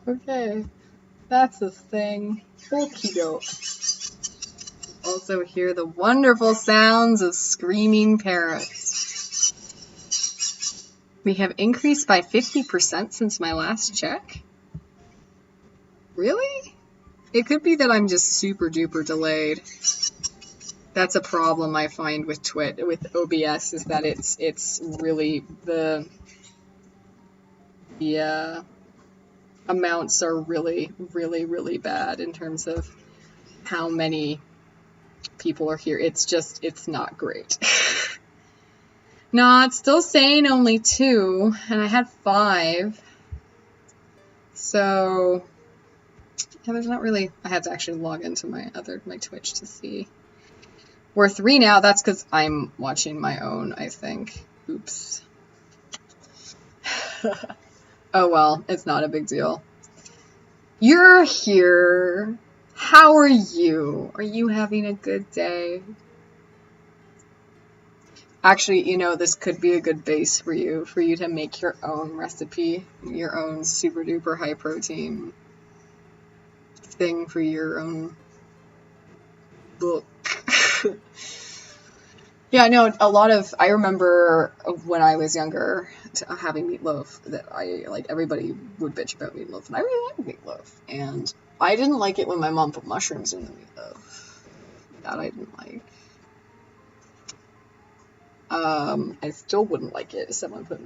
S1: Okay, that's a thing. Okie doke. Also hear the wonderful sounds of screaming parrots. We have increased by 50% since my last check? Really? It could be that I'm just super duper delayed. That's a problem I find with with OBS, is that it's really the amounts are really, really, really bad in terms of how many people are here. It's not great. No, it's still saying only 2, and I had 5. So, yeah, there's not really, I had to actually log into my Twitch to see. We're 3 now. That's because I'm watching my own, I think. Oops. Oh well, it's not a big deal. You're here. How are you? Are you having a good day? Actually, you know, this could be a good base for you to make your own recipe, your own super duper high protein thing for your own book. Yeah, no, I remember when I was younger having meatloaf, that everybody would bitch about meatloaf, and I really like meatloaf. And I didn't like it when my mom put mushrooms in the meatloaf. That I didn't like. I still wouldn't like it if someone put,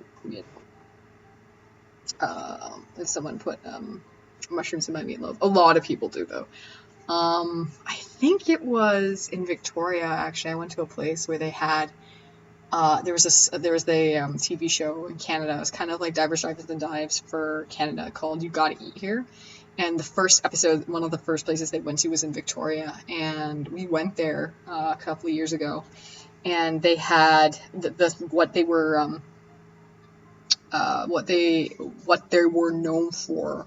S1: mushrooms in my meatloaf. A lot of people do, though. I think it was in Victoria, actually. I went to a place where they had, there was a TV show in Canada. It was kind of like Divers, Drivers, and Dives for Canada, called You Gotta Eat Here. And the first episode, one of the first places they went to was in Victoria. And we went there a couple of years ago. And they had what they were known for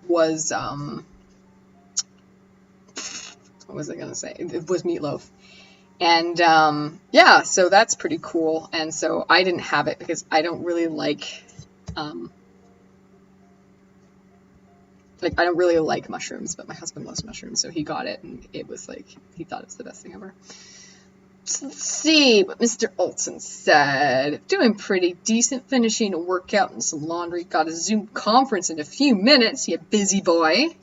S1: was what was I gonna say? It was meatloaf. And yeah, so that's pretty cool. And so I didn't have it because I don't really like I don't really like mushrooms, but my husband loves mushrooms, so he got it, and it was like, he thought it was the best thing ever. So let's see what Mr. Olson said. Doing pretty decent, finishing a workout and some laundry. Got a Zoom conference in a few minutes, you busy boy.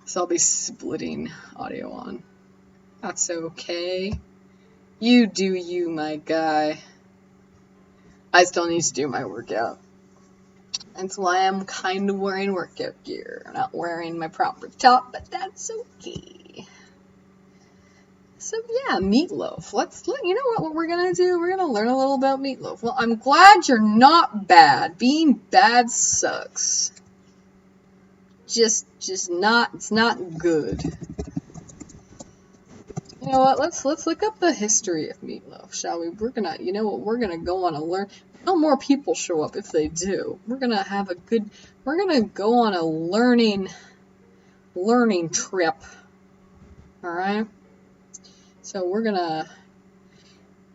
S1: So I'll be splitting audio on. That's okay. You do you, my guy. I still need to do my workout. That's why I'm kind of wearing workout gear. I'm not wearing my proper top, but that's okay. So yeah, meatloaf. You know what we're gonna do? We're gonna learn a little about meatloaf. Well, I'm glad you're not bad. Being bad sucks. Just not, it's not good. You know what, let's look up the history of meatloaf, shall we? We're gonna go on a learn. No more people show up if they do. We're gonna go on a learning trip. Alright? So we're gonna,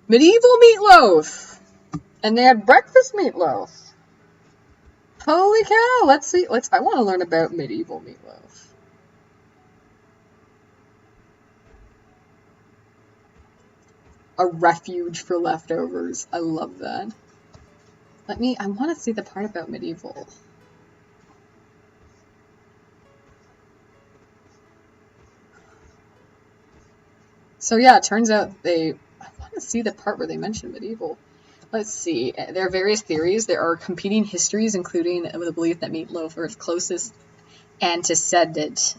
S1: medieval meatloaf! And they had breakfast meatloaf. Holy cow, let's see, I wanna learn about medieval meatloaf. A refuge for leftovers. I love that. I want to see the part about medieval. So yeah, it turns out I want to see the part where they mention medieval. Let's see. There are various theories. There are competing histories, including the belief that meatloaf are its closest Antecedent,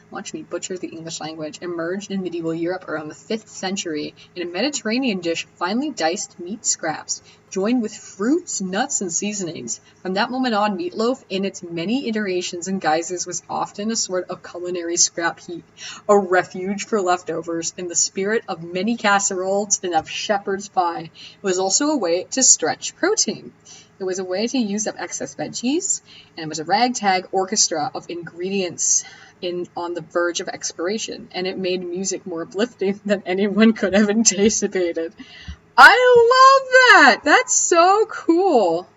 S1: watch me butcher the English language, emerged in medieval Europe around the 5th century in a Mediterranean dish, finely diced meat scraps, joined with fruits, nuts, and seasonings. From that moment on, meatloaf, in its many iterations and guises, was often a sort of culinary scrap heap, a refuge for leftovers in the spirit of many casseroles and of shepherd's pie. It was also a way to stretch protein. It was a way to use up excess veggies, and it was a ragtag orchestra of ingredients on the verge of expiration, and it made music more uplifting than anyone could have anticipated. I love that! That's so cool.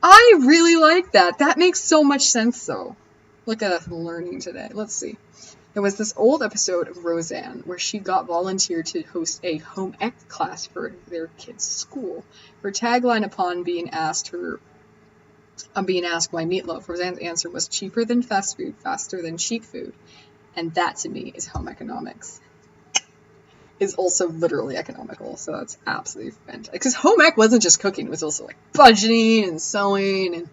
S1: I really like that. That makes so much sense, though. Look at us learning today. Let's see. There was this old episode of Roseanne where she got volunteered to host a home ec class for their kids' school. Her tagline upon being asked why meatloaf, Roseanne's answer was cheaper than fast food, faster than cheap food. And that, to me, is home economics. Is also literally economical, so that's absolutely fantastic. Because home ec wasn't just cooking, it was also like budgeting and sewing and,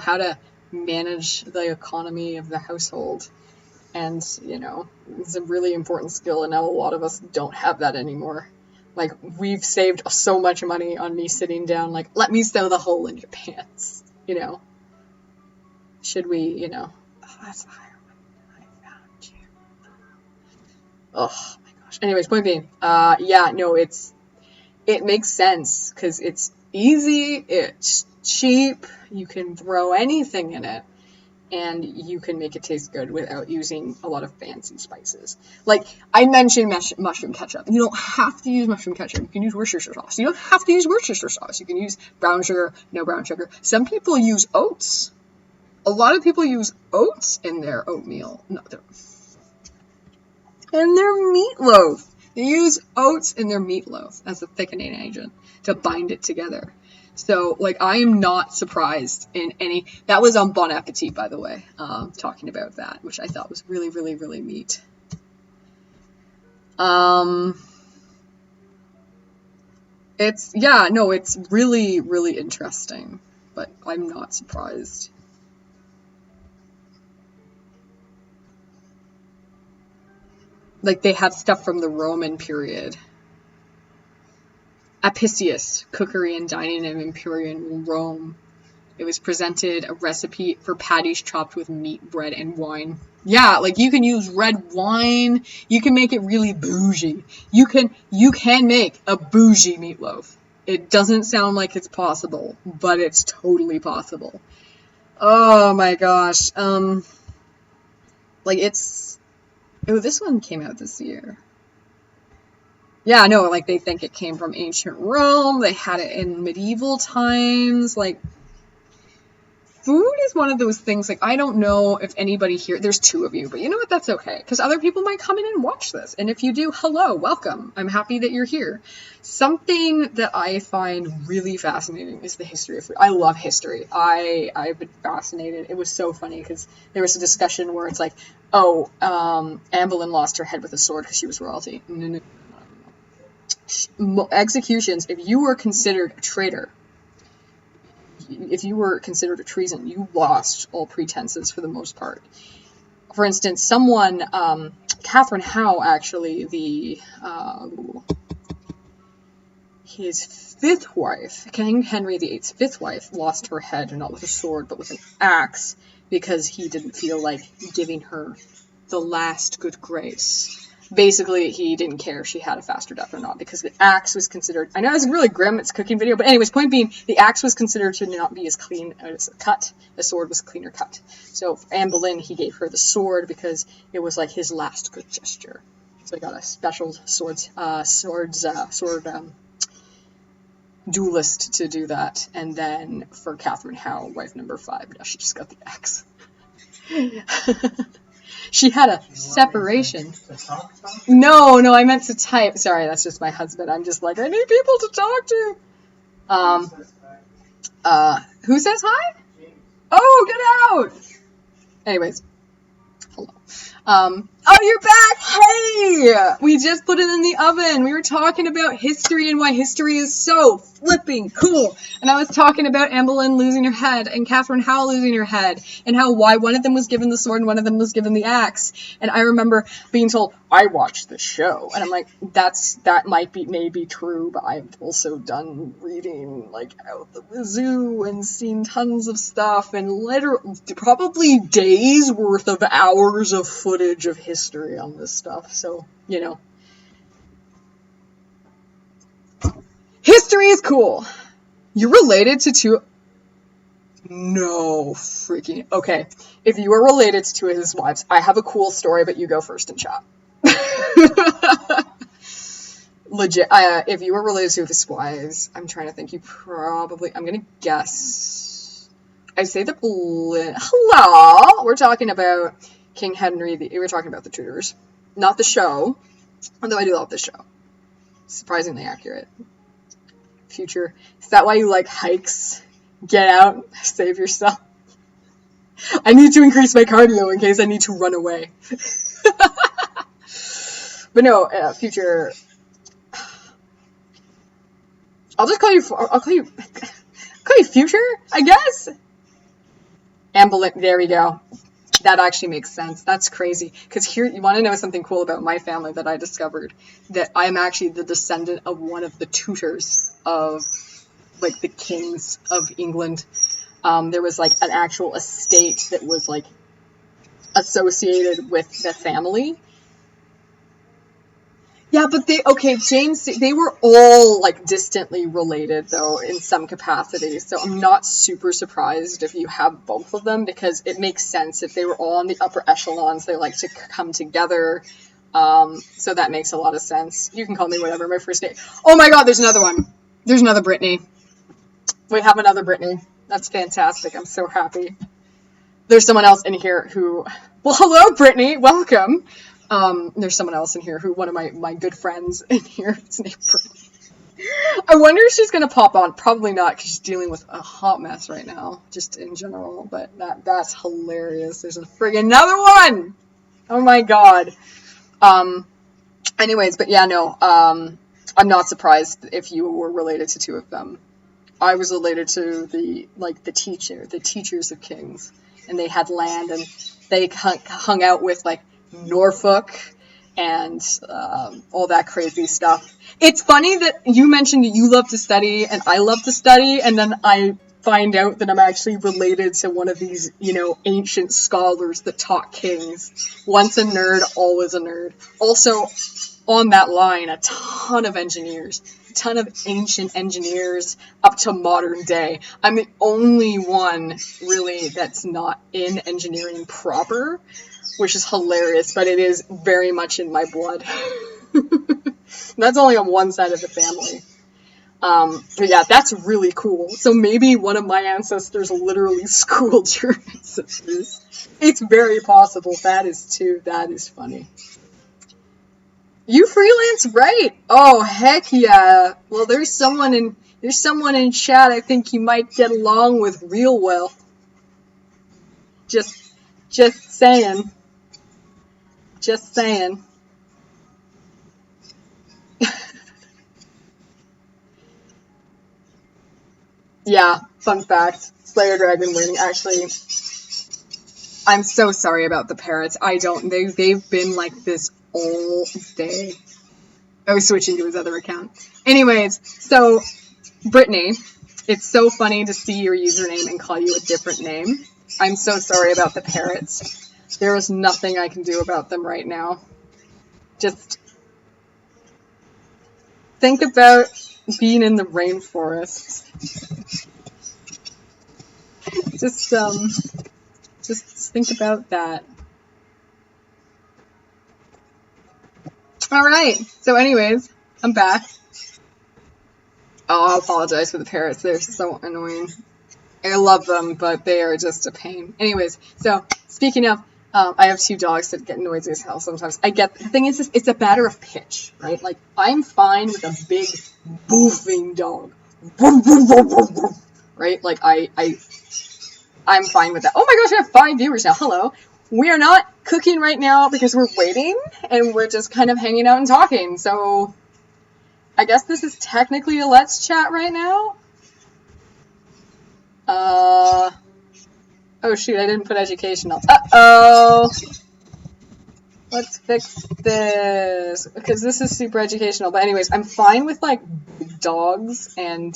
S1: how to manage the economy of the household. And, it's a really important skill, and now a lot of us don't have that anymore. Like, we've saved so much money on me sitting down, like, let me sew the hole in your pants, Should we, oh, that's the higher one. I found you. Oh, my gosh. Anyways, point being, it makes sense, because it's easy, it's cheap, you can throw anything in it, and you can make it taste good without using a lot of fancy spices. Like, I mentioned mushroom ketchup. You don't have to use mushroom ketchup. You can use Worcestershire sauce. You don't have to use Worcestershire sauce. You can use brown sugar, no brown sugar. Some people use oats. A lot of people use oats in their oatmeal. In their meatloaf. They use oats in their meatloaf as a thickening agent to bind it together. So, I am not surprised in any... That was on Bon Appetit, by the way, talking about that, which I thought was really, really, really neat. It's really, really interesting, but I'm not surprised. They have stuff from the Roman period. Apicius, Cookery and Dining in Imperial Rome. It was presented a recipe for patties chopped with meat, bread, and wine. Yeah, you can use red wine. You can make it really bougie. You can make a bougie meatloaf. It doesn't sound like it's possible, but it's totally possible. Oh my gosh. This one came out this year. Yeah, no, they think it came from ancient Rome. They had it in medieval times. Food is one of those things, I don't know if anybody here, there's 2 of you, but you know what, that's okay, because other people might come in and watch this, and if you do, hello, welcome, I'm happy that you're here. Something that I find really fascinating is the history of food. I love history. I've been fascinated. It was so funny, because there was a discussion where it's Anne Boleyn lost her head with a sword because she was royalty. No. Executions, if you were considered a traitor, if you were considered a treason, you lost all pretenses for the most part. For instance, Catherine Howe, actually, his 5th wife, King Henry VIII's 5th wife, lost her head, not with a sword, but with an axe, because he didn't feel like giving her the last good grace. Basically, he didn't care if she had a faster death or not, because the axe was considered... I know it's really grim, it's a cooking video, but anyways, point being, the axe was considered to not be as clean as a cut. The sword was a cleaner cut. So, for Anne Boleyn, he gave her the sword because it was his last good gesture. So, he got a special sword duelist to do that. And then, for Catherine Howe, wife number 5, now she just got the axe. She had a separation. No, I meant to type. Sorry, that's just my husband. I'm just I need people to talk to. Who says hi? Oh, get out! Anyways, hello. Oh, you're back! Hey! We just put it in the oven. We were talking about history and why history is so flipping cool. And I was talking about Anne Boleyn losing her head and Catherine Howell losing her head and why one of them was given the sword and one of them was given the axe. And I remember being told, I watched the show. And I'm like, that may be true, but I've also done reading like out the wazoo and seen tons of stuff and literally probably days worth of hours of footage of history on this stuff. So, you know. History is cool. You're related to two... No freaking... Okay. If you are related to two of his wives, I have a cool story, but you go first in chat. Legit. If you were related to his wives, I'm trying to think, you probably... I'm gonna guess... I say the... Hello! We're talking about King Henry... We're talking about the Tudors. Not the show. Although I do love the show. Surprisingly accurate. Future. Is that why you like hikes? Get out, save yourself. I need to increase my cardio in case I need to run away. But no, future. I'll just call you. I'll call you future, I guess. Anne Boleyn. There we go. That actually makes sense. That's crazy. Because here, you want to know something cool about my family that I discovered? That I'm actually the descendant of one of the tutors of, like, the kings of England. There was, like, an actual estate that was, like, associated with the family. Yeah, but they were all, like, distantly related, though, in some capacity, so I'm not super surprised if you have both of them, because it makes sense. If they were all in the upper echelons, they like to come together, so that makes a lot of sense. You can call me whatever, my first name. Oh my god, there's another one. There's another Brittany. We have another Brittany. That's fantastic. I'm so happy. There's someone else in here who... Well, hello, Brittany. Welcome. There's someone else in here who, one of my good friends in here, is named Brittany. I wonder if she's going to pop on. Probably not, because she's dealing with a hot mess right now, just in general, but that's hilarious. There's a friggin' another one! Oh my god. Anyways, but yeah, no, I'm not surprised if you were related to two of them. I was related to the teachers of kings, and they had land, and they hung out with, like, Norfolk and all that crazy stuff. It's funny that you mentioned that you love to study and I love to study, and then I find out that I'm actually related to one of these, ancient scholars that taught kings. Once a nerd, always a nerd. Also, on that line, a ton of engineers. A ton of ancient engineers up to modern day. I'm the only one, really, that's not in engineering proper, which is hilarious, but it is very much in my blood. That's only on one side of the family. But yeah, that's really cool. So maybe one of my ancestors literally schooled your ancestors. It's very possible. That is funny. You freelance, right? Oh, heck yeah. Well, there's someone in chat I think you might get along with real well. Just saying. Just saying. Yeah, fun fact. Slayer Dragon winning. Actually, I'm so sorry about the parrots. They've been like this all day. I was switching to his other account. Anyways, so, Brittany, it's so funny to see your username and call you a different name. I'm so sorry about the parrots. There is nothing I can do about them right now. Just think about being in the rainforest. Just think about that. Alright, so anyways, I'm back. Oh, I apologize for the parrots. They're so annoying. I love them, but they are just a pain. Anyways, so, speaking of, I have two dogs that get noisy as hell sometimes. The thing is, it's a matter of pitch, right? Like, I'm fine with a big, boofing dog. Right? Like, I'm fine with that. Oh my gosh, I have 5 viewers now. Hello. we are not cooking right now because we're waiting, and we're just kind of hanging out and talking, so I guess this is technically a let's chat right now. Oh shoot, I didn't put educational. Uh-oh! Let's fix this, because this is super educational. But anyways, I'm fine with, like, big dogs and,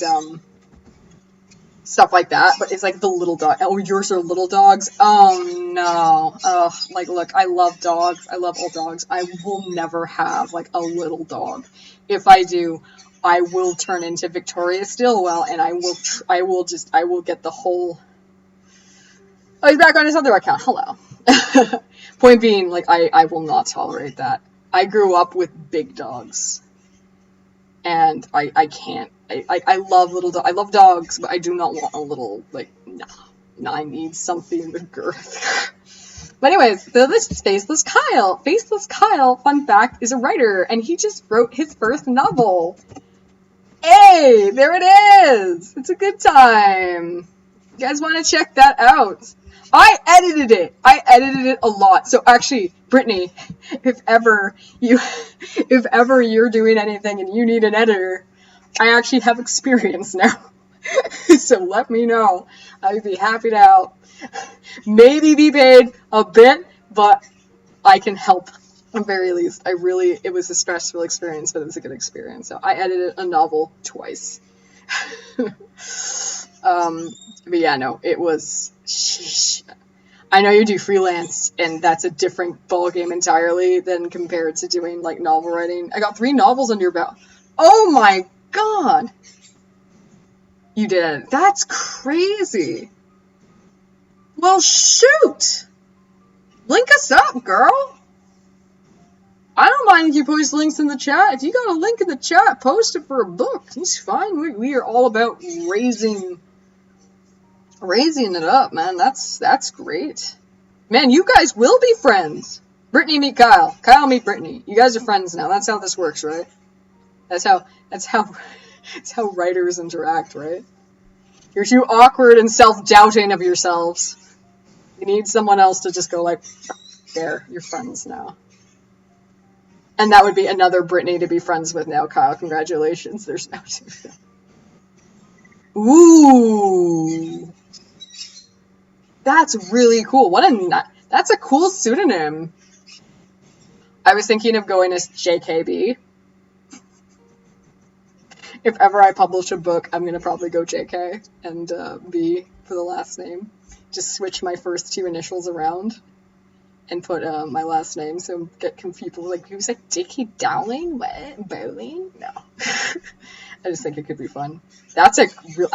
S1: stuff like that, but it's like the little dog. Oh, yours are little dogs? Oh, no. Ugh, like, look, I love dogs. I love all dogs. I will never have, like, a little dog. If I do, I will turn into Victoria Stilwell, and I will get the whole... Oh, he's back on his other account. Hello. Point being, like, I will not tolerate that. I grew up with big dogs. And I can't. I love little dogs. I love dogs, but I do not want a little, like, nah. I need something with girth. But anyways, this is Faceless Kyle. Faceless Kyle, fun fact, is a writer, and he just wrote his first novel. Hey, there it is! It's a good time. You guys want to check that out? I edited it a lot. So actually, Brittany, if ever you're doing anything and you need an editor, I actually have experience now. So let me know. I'd be happy to help. Maybe be paid a bit, but I can help at the very least. It was a stressful experience, but it was a good experience. So I edited a novel twice. But yeah, no, it was, sheesh. I know you do freelance, and that's a different ballgame entirely than compared to doing, like, novel writing. I got 3 novels under your belt. Oh my god! You did. That's crazy. Well, shoot! Link us up, girl! I don't mind if you post links in the chat. If you got a link in the chat, post it for a book. It's fine. We are all about raising it up, man. That's great. Man, you guys will be friends. Brittany meet Kyle. Kyle meet Brittany. You guys are friends now. That's how this works, right? That's how writers interact, right? You're too awkward and self-doubting of yourselves. You need someone else to just go like, there, you're friends now. And that would be another Brittany to be friends with now, Kyle. Congratulations. There's no two. Ooh. That's really cool. That's a cool pseudonym. I was thinking of going as JKB. If ever I publish a book, I'm going to probably go JK and B for the last name. Just switch my first 2 initials around and put my last name, so get people like, who's like, Dickie Dowling? What? Bowling? No. I just think it could be fun. That's I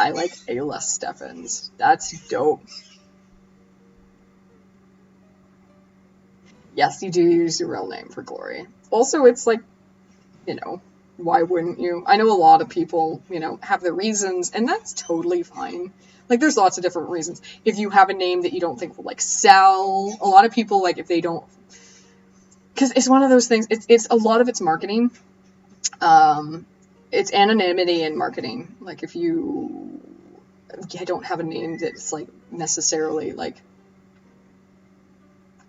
S1: like Ayla Steffens. That's dope. Yes, you do use your real name for glory. Also, it's like, you know, why wouldn't you? I know a lot of people, you know, have their reasons, and that's totally fine. Like, there's lots of different reasons. If you have a name that you don't think will, like, sell, a lot of people, like, if they don't, because it's one of those things, it's a lot of it's marketing. It's anonymity in marketing. Like, if you don't have a name that's, like, necessarily, like,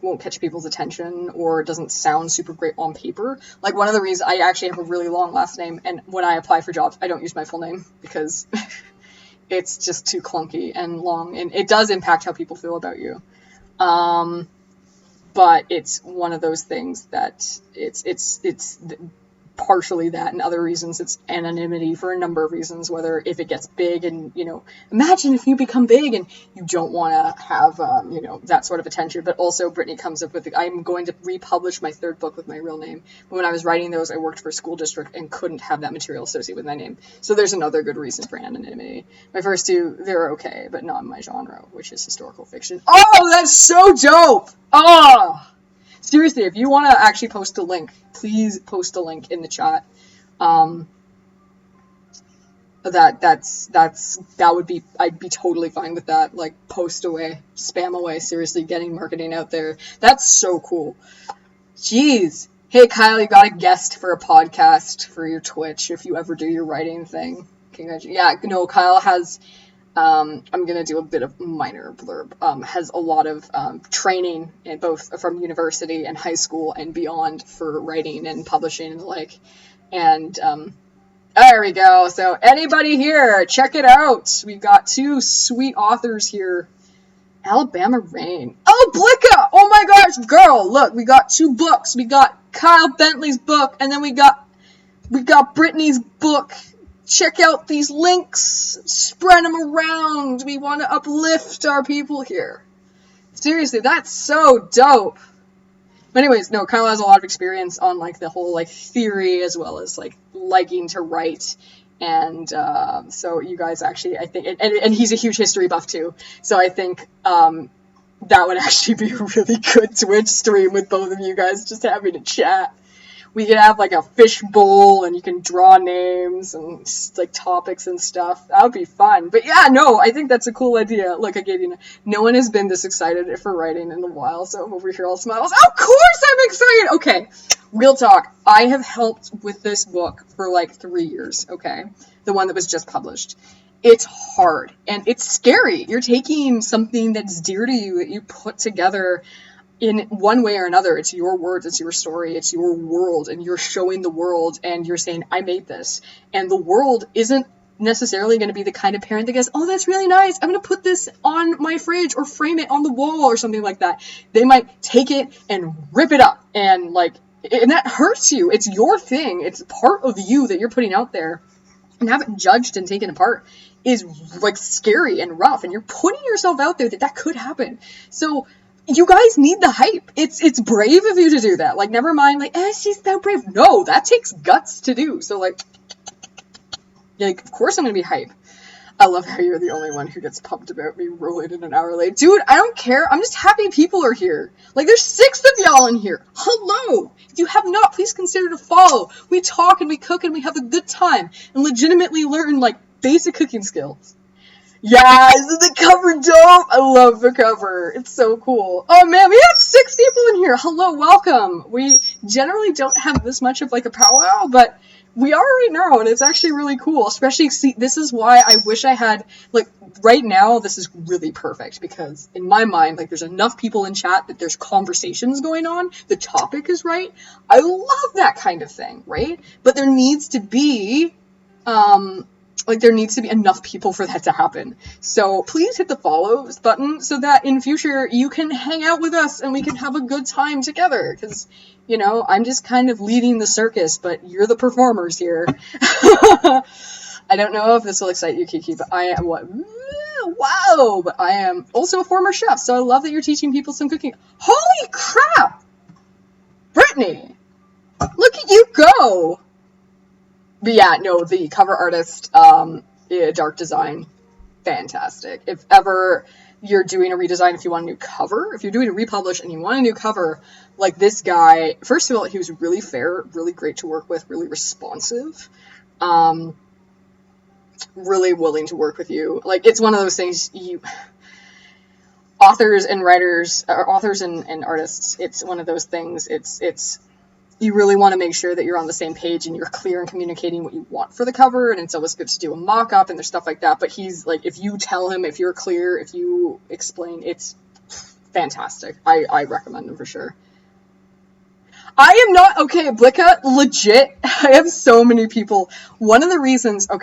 S1: won't catch people's attention or doesn't sound super great on paper. Like, one of the reasons I actually have a really long last name, and when I apply for jobs, I don't use my full name because it's just too clunky and long, and it does impact how people feel about you. But it's one of those things that it's partially that, and other reasons it's anonymity for a number of reasons, whether if it gets big and, you know, imagine if you become big and you don't want to have, you know, that sort of attention. But also Brittany comes up with, I'm going to republish my 3rd book with my real name. But when I was writing those, I worked for a school district and couldn't have that material associated with my name. So there's another good reason for anonymity. My first 2, they're okay, but not in my genre, which is historical fiction. Oh, that's so dope! Oh! Seriously, if you want to actually post a link, please post a link in the chat. That would be, I'd be totally fine with that. Like, post away, spam away, seriously, getting marketing out there. That's so cool. Jeez. Hey, Kyle, you got a guest for a podcast for your Twitch if you ever do your writing thing. Yeah, no, Kyle has I'm going to do a bit of minor blurb. Has a lot of training, in both from university and high school and beyond, for writing and publishing and the like. And there we go. So anybody here, check it out. We've got 2 sweet authors here. Alabama Rain. Oh, Blicka! Oh my gosh, girl, look, we got 2 books. We got Kyle Bentley's book, and then we got Brittany's book. Check out these links. Spread them around. We want to uplift our people here. Seriously, that's so dope. But anyways, no, Kyle has a lot of experience on, like, the whole, like, theory as well as, like, liking to write. And so you guys actually, I think, and he's a huge history buff too. So I think that would actually be a really good Twitch stream with both of you guys just having a chat. We could have like a fish bowl and you can draw names and like topics and stuff. That would be fun. But yeah, no, I think that's a cool idea. Look, I gave you, no one has been this excited for writing in a while, so I'm over here all smiles. Of course I'm excited! Okay, real talk. I have helped with this book for like 3 years, okay? The one that was just published. It's hard and it's scary. You're taking something that's dear to you that you put together in one way or another. It's your words, it's your story, it's your world, and you're showing the world and you're saying, I made this. And the world isn't necessarily going to be the kind of parent that goes, oh, that's really nice, I'm going to put this on my fridge or frame it on the wall or something like that. They might take it and rip it up and like, and that hurts you. It's your thing. It's part of you that you're putting out there, and have it judged and taken apart is like scary and rough, and you're putting yourself out there that could happen. So you guys need the hype. It's brave of you to do that. Like, never mind, like, she's so brave. No, that takes guts to do. So, like, of course I'm gonna be hype. I love how you're the only one who gets pumped about me rolling in an hour late. Dude, I don't care. I'm just happy people are here. Like, there's 6 of y'all in here. Hello! If you have not, please consider to follow. We talk and we cook and we have a good time and legitimately learn, like, basic cooking skills. Yeah, isn't the cover dope? I love the cover. It's so cool. Oh man, we have 6 people in here. Hello, welcome. We generally don't have this much of like a powwow, but we are right now, and it's actually really cool. Especially, see, this is why I wish I had, like, right now, this is really perfect, because in my mind, like, there's enough people in chat that there's conversations going on, the topic is right. I love that kind of thing, right? But there needs to be, there needs to be enough people for that to happen. So please hit the follow button so that in future you can hang out with us and we can have a good time together. Because, you know, I'm just kind of leading the circus, but you're the performers here. I don't know if this will excite you, Kiki, but I am wow! But I am also a former chef, so I love that you're teaching people some cooking. Holy crap! Brittany! Look at you go! But yeah, no, the cover artist, dark design, fantastic. If ever you're doing a redesign, if you want a new cover, if you're doing a republish and you want a new cover, like this guy, first of all, he was really fair, really great to work with, really responsive, really willing to work with you. Like, it's one of those things, authors and writers, or authors and artists, it's one of those things, it's you really want to make sure that you're on the same page and you're clear in communicating what you want for the cover, and it's always good to do a mock-up and there's stuff like that, but he's like, if you tell him, if you're clear, if you explain, it's fantastic. I recommend him for sure. I am not, okay, Blicka, legit, I have so many people. One of the reasons that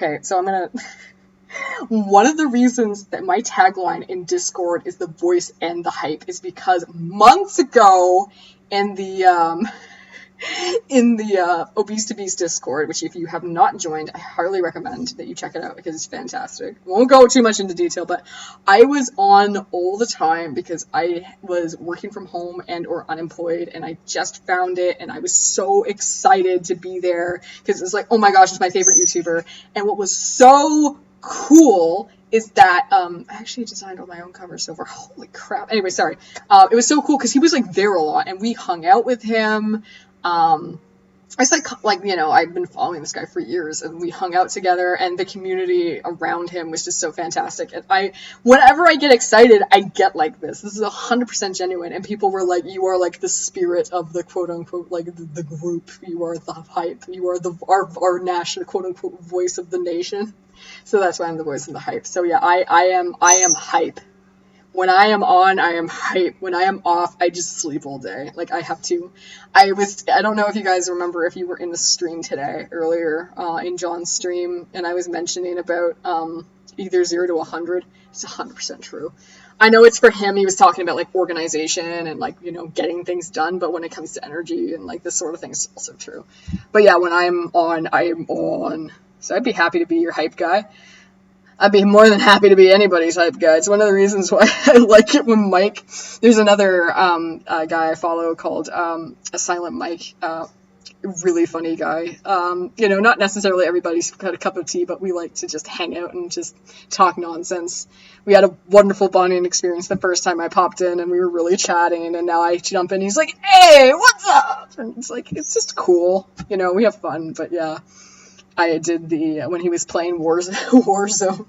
S1: my tagline in Discord is the voice and the hype is because months ago in the Obese to Beast Discord, which if you have not joined, I highly recommend that you check it out because it's fantastic. Won't go too much into detail, but I was on all the time because I was working from home and or unemployed, and I just found it, and I was so excited to be there because it was like, oh my gosh, it's my favorite YouTuber. And what was so cool is that I actually designed all my own covers so far. Holy crap. Anyway, sorry. It was so cool because he was like there a lot, and we hung out with him. it's like, you know, I've been following this guy for years, and we hung out together, and the community around him was just so fantastic. And whenever I get excited, I get like this. This is 100% genuine. And people were like, "You are like the spirit of the quote unquote like the group. You are the hype. You are our national quote unquote voice of the nation." So that's why I'm the voice of the hype. So yeah, I am hype. When I am on, I am hype. When I am off, I just sleep all day. Like, I have to. I don't know if you guys remember if you were in the stream today, earlier, in John's stream, and I was mentioning about, either 0 to 100. It's 100% true. I know it's for him. He was talking about, like, organization and, like, you know, getting things done, but when it comes to energy and, like, this sort of thing, it's also true. But yeah, when I'm on, I am on. So I'd be happy to be your hype guy. I'd be more than happy to be anybody's hype guy. It's one of the reasons why I like it when Mike, there's another guy I follow called A Silent Mike, really funny guy. You know, not necessarily everybody's got a cup of tea, but we like to just hang out and just talk nonsense. We had a wonderful bonding experience the first time I popped in, and we were really chatting, and now I jump in, he's like, "Hey, what's up?" And it's like, it's just cool. You know, we have fun, but yeah. I did when he was playing Warzone,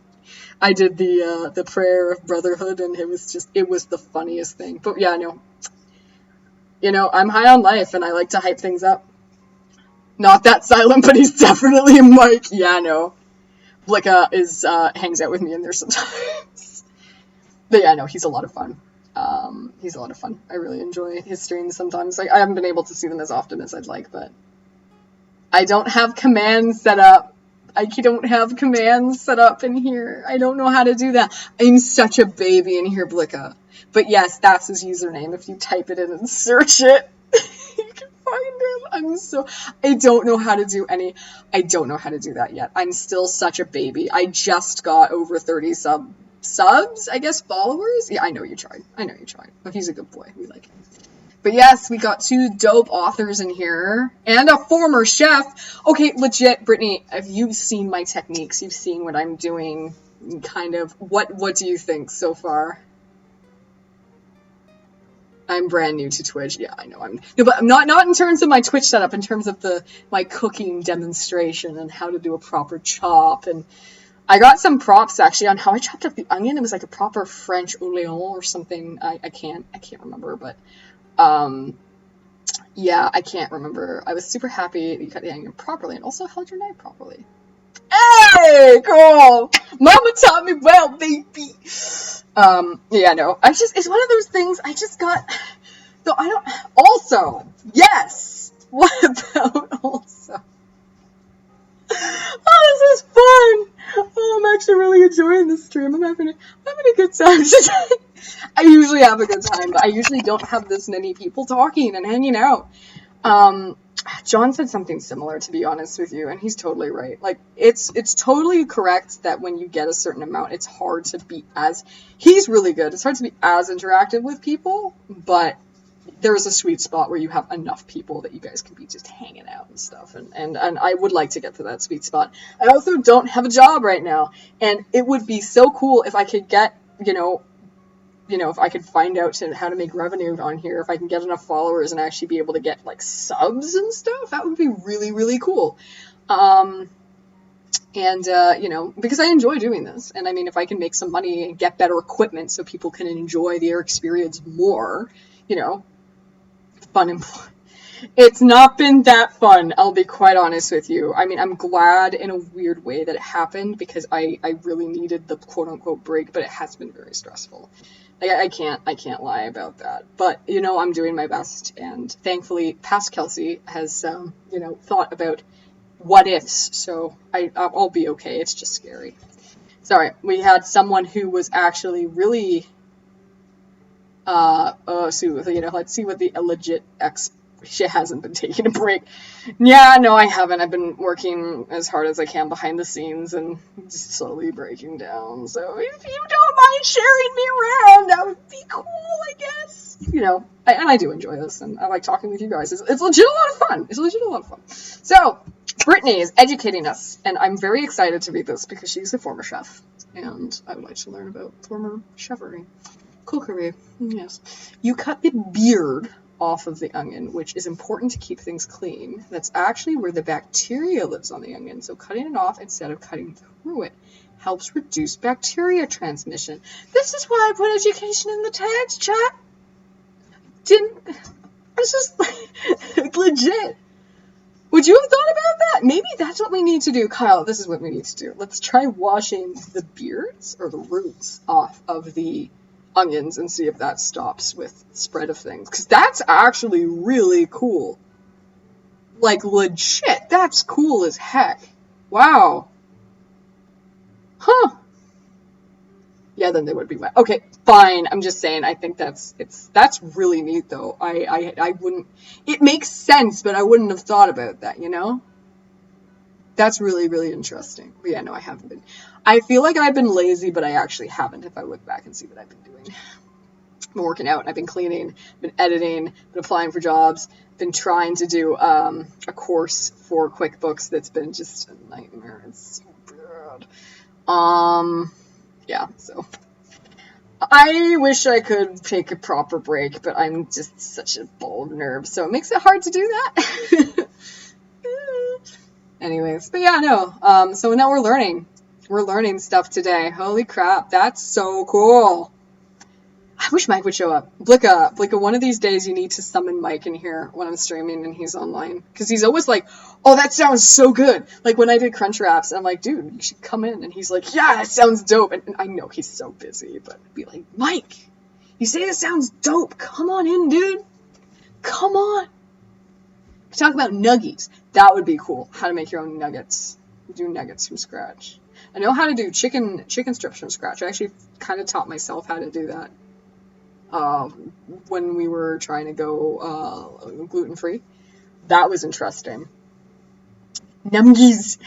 S1: I did the prayer of brotherhood, and it was the funniest thing. But yeah, no, you know, I'm high on life, and I like to hype things up. Not that silent, but he's definitely a Mike. Yeah, no, Blicka hangs out with me in there sometimes. But yeah, no, he's a lot of fun. He's a lot of fun. I really enjoy his streams sometimes. Like, I haven't been able to see them as often as I'd like, but I don't have commands set up. I don't have commands set up in here. I don't know how to do that. I'm such a baby in here, Blicka. But yes, that's his username. If you type it in and search it, you can find him. I don't know how to do I don't know how to do that yet. I'm still such a baby. I just got over 30 subs, I guess, followers. Yeah, I know you tried. But he's a good boy. We like him. But yes, we got 2 dope authors in here, and a former chef. Okay, legit, Brittany, have you seen my techniques? You've seen what I'm doing, kind of. What do you think so far? I'm brand new to Twitch. Yeah, I know. But I'm not in terms of my Twitch setup, in terms of my cooking demonstration and how to do a proper chop. And I got some props actually on how I chopped up the onion. It was like a proper French oignon or something. I can't remember, but yeah, I can't remember. I was super happy that you cut the onion properly and also held your knife properly. Hey, cool! Mama taught me well, baby! Yeah, no. It's one of those things I just got, so I don't, also, yes! What about also? Oh, this is fun! Oh, I'm actually really enjoying this stream. I'm having a good time today. I usually have a good time, but I usually don't have this many people talking and hanging out. John said something similar, to be honest with you, and he's totally right. Like, it's totally correct that when you get a certain amount, it's hard to be he's really good. It's hard to be as interactive with people, but there's a sweet spot where you have enough people that you guys can be just hanging out and stuff, and I would like to get to that sweet spot. I also don't have a job right now, and it would be so cool if I could get, if I could find out how to make revenue on here, if I can get enough followers and actually be able to get, like, subs and stuff, that would be really, really cool. Because I enjoy doing this, and I mean, if I can make some money and get better equipment so people can enjoy their experience more, fun and it's not been that fun, I'll be quite honest with you. I mean, I'm glad in a weird way that it happened, because I really needed the quote-unquote break, but it has been very stressful. Like, I can't lie about that. But, I'm doing my best, and thankfully, past Kelsey has, thought about what ifs, so I'll be okay. It's just scary. Sorry, we had someone who was actually really, let's see what the legit she hasn't been taking a break. Yeah, no, I haven't. I've been working as hard as I can behind the scenes and just slowly breaking down. So if you don't mind sharing me around, that would be cool, I guess. And I do enjoy this, and I like talking with you guys. It's legit a lot of fun. So, Brittany is educating us, and I'm very excited to read this because she's a former chef, and I would like to learn about former cheffery. Cookery, yes. You cut the beard off of the onion, which is important to keep things clean. That's actually where the bacteria lives on the onion. So cutting it off instead of cutting through it helps reduce bacteria transmission. This is why I put education in the tags, chat. It's just like, legit. Would you have thought about that? Maybe that's what we need to do. Kyle, this is what we need to do. Let's try washing the beards or the roots off of the onions and see if that stops with spread of things. Because that's actually really cool. Like, legit. That's cool as heck. Wow. Huh. Yeah, then they would be wet. Okay, fine. I'm just saying. I think that's really neat, though. I wouldn't. It makes sense, but I wouldn't have thought about that. You know. That's really, really interesting. But yeah, no, I haven't been. I feel like I've been lazy, but I actually haven't. If I look back and see what I've been doing, I've been working out. I've been cleaning. Been editing. Been applying for jobs. Been trying to do a course for QuickBooks that's been just a nightmare. It's so bad. Yeah, so I wish I could take a proper break, but I'm just such a ball of nerves, so it makes it hard to do that. Anyways, but yeah, no. So now we're learning stuff today. Holy crap, that's so cool. I wish Mike would show up. Blicka, one of these days you need to summon Mike in here when I'm streaming and he's online. Because he's always like, oh, that sounds so good. Like when I did Crunch Wraps, I'm like, dude, you should come in. And he's like, yeah, that sounds dope. And I know he's so busy, but I'd be like, Mike, you say this sounds dope. Come on in, dude. Come on. Talk about nuggies. That would be cool. How to make your own nuggets. Do nuggets from scratch. I know how to do chicken strips from scratch. I actually kind of taught myself how to do that. When we were trying to go gluten-free. That was interesting. Numgies.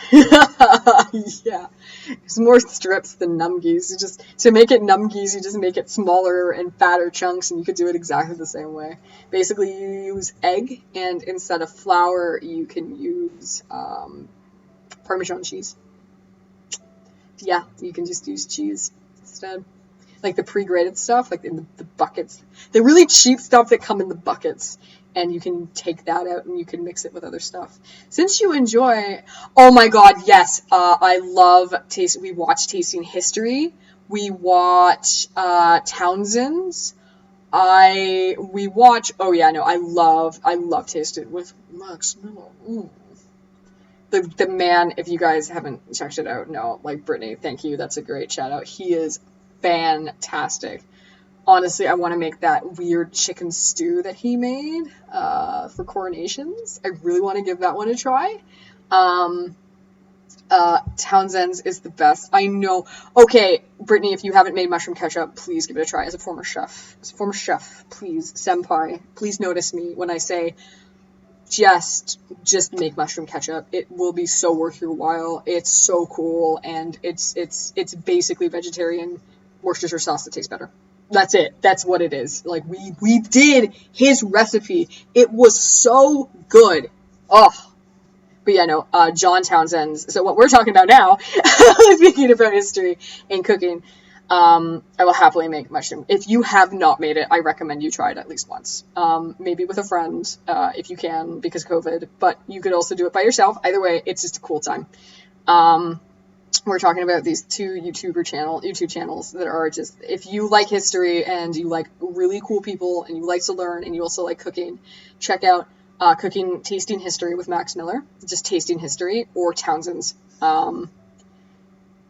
S1: Yeah. There's more strips than numgies. To make it numgies, you just make it smaller and fatter chunks, and you could do it exactly the same way. Basically, you use egg, and instead of flour, you can use Parmesan cheese. Yeah, you can just use cheese instead. Like the pre-grated stuff, like in the buckets. The really cheap stuff that come in the buckets. And you can take that out and you can mix it with other stuff. Since you enjoy... Oh my god, yes. I love... We watch Tasting History. We watch Townsend's. We watch... Oh yeah, no, I love Tasted with Max Miller. Ooh. The man, if you guys haven't checked it out, no, like Brittany, thank you. That's a great shout out. He is fantastic. Honestly, I want to make that weird chicken stew that he made for coronations. I really want to give that one a try. Townsend's is the best. I know. Okay, Brittany, if you haven't made mushroom ketchup, please give it a try. As a former chef, please, senpai, please notice me when I say just make mushroom ketchup. It will be so worth your while. It's so cool, and it's basically vegetarian Worcestershire sauce that tastes better. That's it. That's what it is. Like, we did his recipe. It was so good. Oh. But yeah, no, John Townsend's. So what we're talking about now, speaking about history and cooking, I will happily make mushroom. If you have not made it, I recommend you try it at least once. Maybe with a friend, if you can, because of COVID. But you could also do it by yourself. Either way, it's just a cool time. We're talking about these two YouTube channels that are just, if you like history and you like really cool people and you like to learn and you also like cooking, check out Tasting History with Max Miller, just Tasting History, or Townsend's. And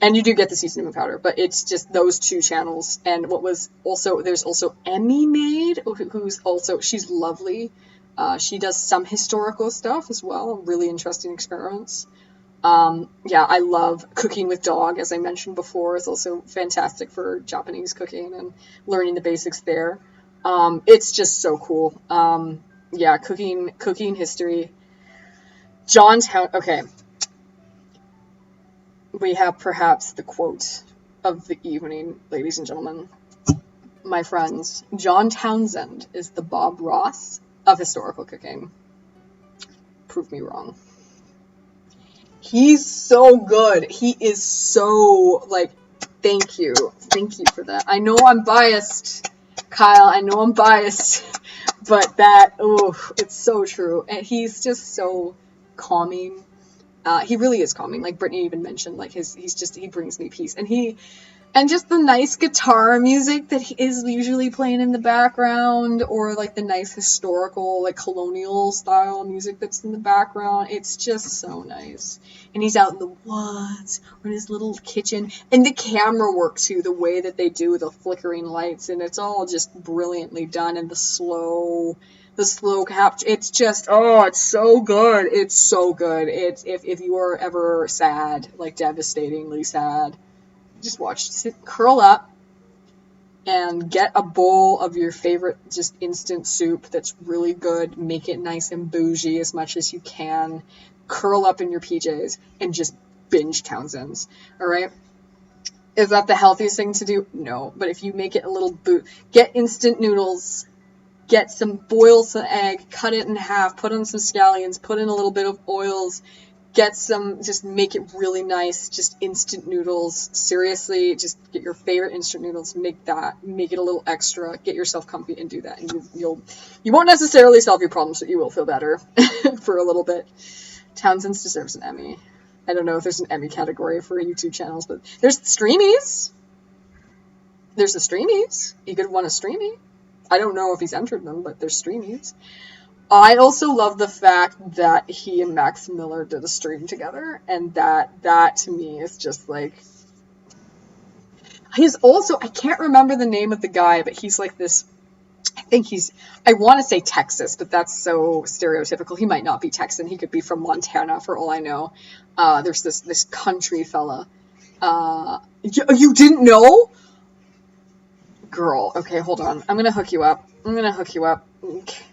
S1: you do get the seasoning powder, but it's just those two channels. And there's also Emmy Maid, who's also, she's lovely. She does some historical stuff as well, really interesting experiments. Yeah, I love Cooking with Dog, as I mentioned before. It's also fantastic for Japanese cooking and learning the basics there. It's just so cool. Yeah, cooking history. Okay. We have perhaps the quote of the evening, ladies and gentlemen. My friends, John Townsend is the Bob Ross of historical cooking. Prove me wrong. He's so good. He is so, thank you. Thank you for that. I know I'm biased, Kyle. I know I'm biased. But that, oh, it's so true. And he's just so calming. He really is calming. Like Brittany even mentioned, like he brings me peace. And just the nice guitar music that is usually playing in the background, or like the nice historical, like colonial style music that's in the background. It's just so nice. And he's out in the woods or in his little kitchen. And the camera work too, the way that they do the flickering lights, and it's all just brilliantly done. And the slow capture. It's just, oh, it's so good. It's so good. It's if you are ever sad, like devastatingly sad, just curl up and get a bowl of your favorite just instant soup that's really good. Make it nice and bougie as much as you can. Curl up in your PJs and just binge Townsend's. All right. Is that the healthiest thing to do? No. But if you make it a little get instant noodles, boil some egg, cut it in half, put on some scallions, put in a little bit of oils, just make it really nice, just instant noodles. Seriously, just get your favorite instant noodles, make it a little extra, get yourself comfy and do that. And you won't necessarily solve your problems, but you will feel better for a little bit. Townsend's deserves an Emmy. I don't know if there's an Emmy category for YouTube channels, but there's Streamies. There's the Streamies. He could have won a Streamie. I don't know if he's entered them, but there's Streamies. I also love the fact that he and Max Miller did a stream together, and that to me is just like, he's also, I can't remember the name of the guy, but he's like this, I want to say Texas, but that's so stereotypical. He might not be Texan. He could be from Montana for all I know. There's this country fella. You didn't know? Girl, okay, hold on. I'm gonna hook you up. Okay.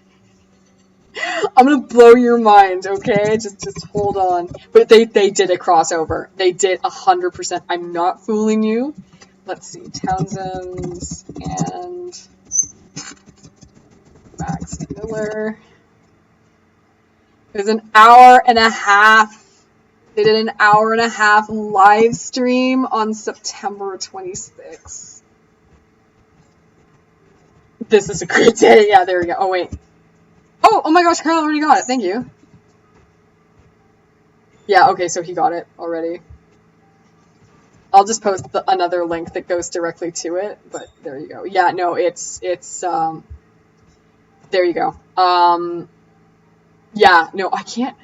S1: I'm gonna blow your mind, okay? Just hold on. But they did a crossover. They did 100%. I'm not fooling you. Let's see, Townsend's and Max Miller. It was an hour and a half. They did an hour and a half live stream on September 26th. This is a great day. Yeah, there we go. Oh, wait. Oh my gosh, Carl already got it. Thank you. Yeah, okay, so he got it already. I'll just post another link that goes directly to it, but there you go. Yeah, no, it's there you go. Yeah, no, I can't.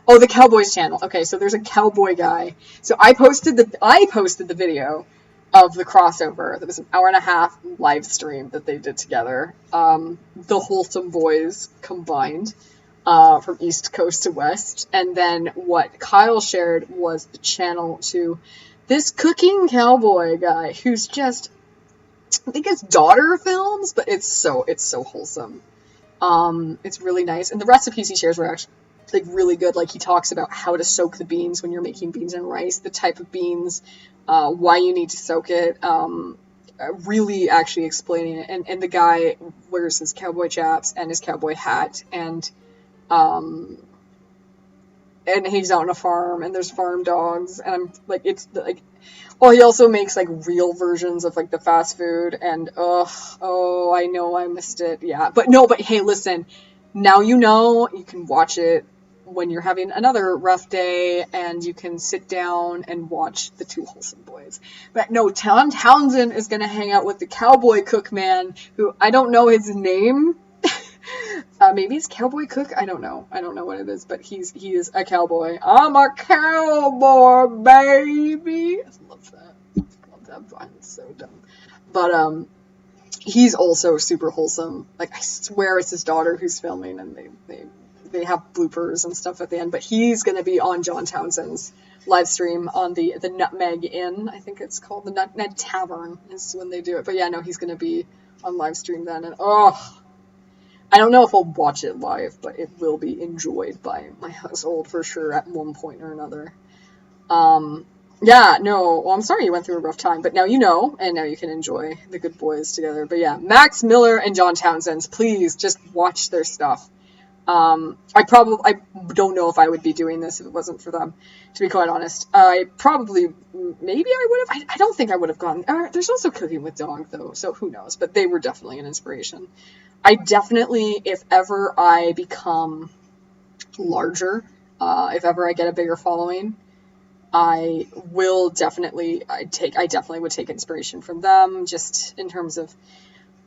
S1: Oh, the Cowboys channel. Okay, so there's a cowboy guy. So I posted the video of the crossover. That was an hour and a half live stream that they did together. The Wholesome Boys combined from East Coast to West. And then what Kyle shared was the channel to this cooking cowboy guy who's just, I think it's daughter films, but it's so wholesome. It's really nice. And the recipes he shares were actually like really good. Like he talks about how to soak the beans when you're making beans and rice, the type of beans, why you need to soak it, really actually explaining it. And the guy wears his cowboy chaps and his cowboy hat, and he's out on a farm, and there's farm dogs, and I'm like, it's like, well, he also makes like real versions of like the fast food, and I know I missed it. Yeah, but hey, listen, now you know, you can watch it when you're having another rough day, and you can sit down and watch the two Wholesome Boys. But no, Townsend is going to hang out with the cowboy cook man, who I don't know his name. Maybe it's Cowboy Cook. I don't know what it is, but he is a cowboy. I'm a cowboy, baby. I love that vine. It's so dumb. But he's also super wholesome. Like, I swear it's his daughter who's filming, and they have bloopers and stuff at the end. But he's going to be on John Townsend's live stream on the Nutmeg Inn, I think it's called. The Nutmeg Tavern is when they do it. But yeah, no, he's going to be on live stream then. And I don't know if I'll watch it live, but it will be enjoyed by my household for sure at one point or another. Yeah, no, well, I'm sorry you went through a rough time, but now you know, and now you can enjoy the good boys together. But yeah, Max Miller and John Townsend, please just watch their stuff. I don't know if I would be doing this if it wasn't for them, to be quite honest. Maybe I would have. I don't think I would have gone. There's also Cooking with Dog, though, so who knows, but they were definitely an inspiration. I definitely, if ever I become larger, if ever I get a bigger following, I will definitely, I definitely would take inspiration from them, just in terms of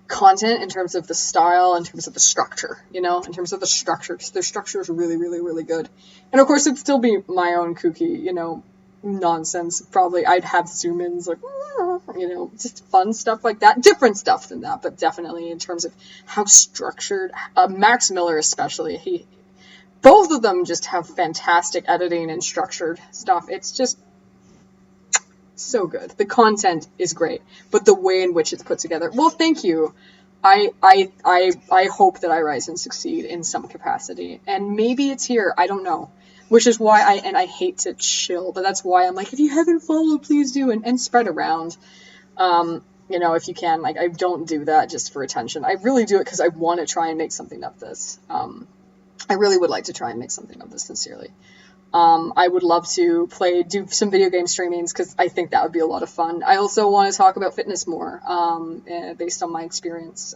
S1: content, in terms of the style, in terms of the structure, in terms of the structure, because their structure is really, really, really good. And of course, it'd still be my own kooky, nonsense. Probably I'd have zoom ins, like, just fun stuff like that. Different stuff than that, but definitely in terms of how structured, Max Miller especially, both of them just have fantastic editing and structured stuff. It's just so good. The content is great, but the way in which it's put together. Well, thank you. I hope that I rise and succeed in some capacity, and maybe it's here. I don't know. Which is why I hate to chill, but that's why I'm like, if you haven't followed, please do, and spread around. If you can. Like, I don't do that just for attention. I really do it because I want to try and make something of this. I really would like to try and make something of this, sincerely. I would love to do some video game streamings, because I think that would be a lot of fun. I also want to talk about fitness more, based on my experience.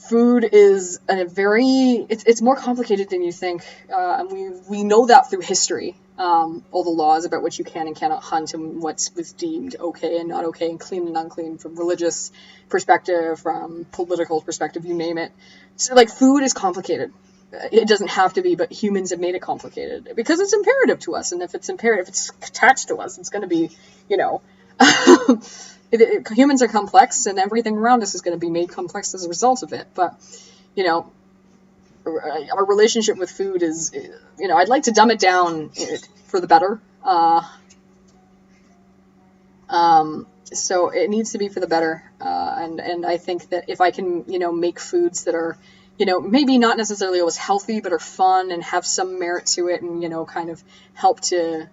S1: Food is it's more complicated than you think, and we know that through history. All the laws about what you can and cannot hunt, and what was deemed okay and not okay, and clean and unclean, from religious perspective, from political perspective, you name it. So, like, food is complicated. It doesn't have to be, but humans have made it complicated because it's imperative to us. And if it's imperative, if it's attached to us, it's going to be, humans are complex, and everything around us is going to be made complex as a result of it. But, our relationship with food is, I'd like to dumb it down for the better. So it needs to be for the better. And I think that if I can, make foods that are, maybe not necessarily always healthy, but are fun and have some merit to it, and, kind of help to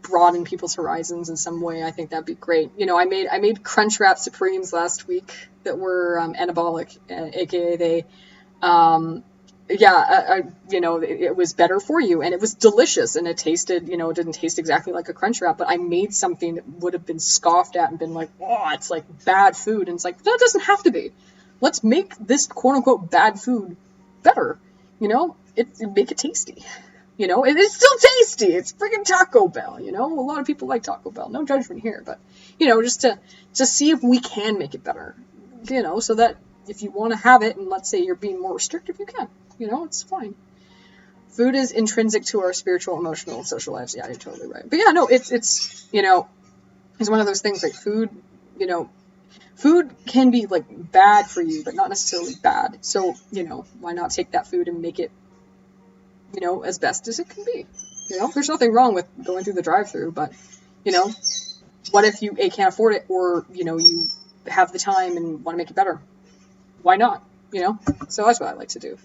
S1: broaden people's horizons in some way, I think that'd be great. I made Crunchwrap Supremes last week that were anabolic, aka they, it was better for you, and it was delicious, and it tasted, it didn't taste exactly like a Crunchwrap, but I made something that would have been scoffed at and been like, oh, it's like bad food, and it's like, that doesn't have to be. Let's make this quote-unquote bad food better, make it tasty. It's still tasty. It's freaking Taco Bell, A lot of people like Taco Bell. No judgment here, but, just to see if we can make it better, so that if you want to have it, and let's say you're being more restrictive, you can, it's fine. Food is intrinsic to our spiritual, emotional, and social lives. Yeah, you're totally right. But yeah, no, it's one of those things, like food, food can be, like, bad for you, but not necessarily bad. So, why not take that food and make it, as best as it can be? There's nothing wrong with going through the drive-thru, but, what if you, A, can't afford it, or, you have the time and want to make it better? Why not? So that's what I like to do.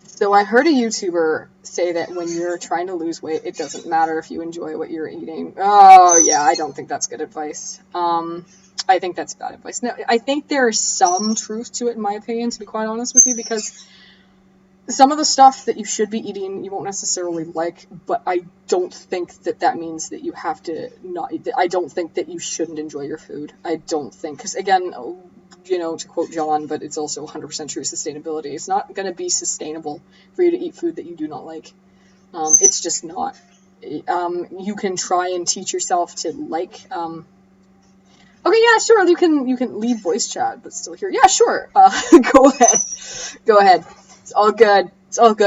S1: So I heard a YouTuber say that when you're trying to lose weight, it doesn't matter if you enjoy what you're eating. Oh, yeah, I don't think that's good advice. I think that's bad advice. No, I think there's some truth to it, in my opinion, to be quite honest with you, because some of the stuff that you should be eating you won't necessarily like, but I don't think that means that you have to not eat. I don't think that you shouldn't enjoy your food. I don't think, because again, to quote John, but it's also 100% true, sustainability. It's not going to be sustainable for you to eat food that you do not like. It's just not. You can try and teach yourself to like, okay, yeah, sure, you can leave voice chat, but still hear. Yeah, sure. Go ahead. It's all good.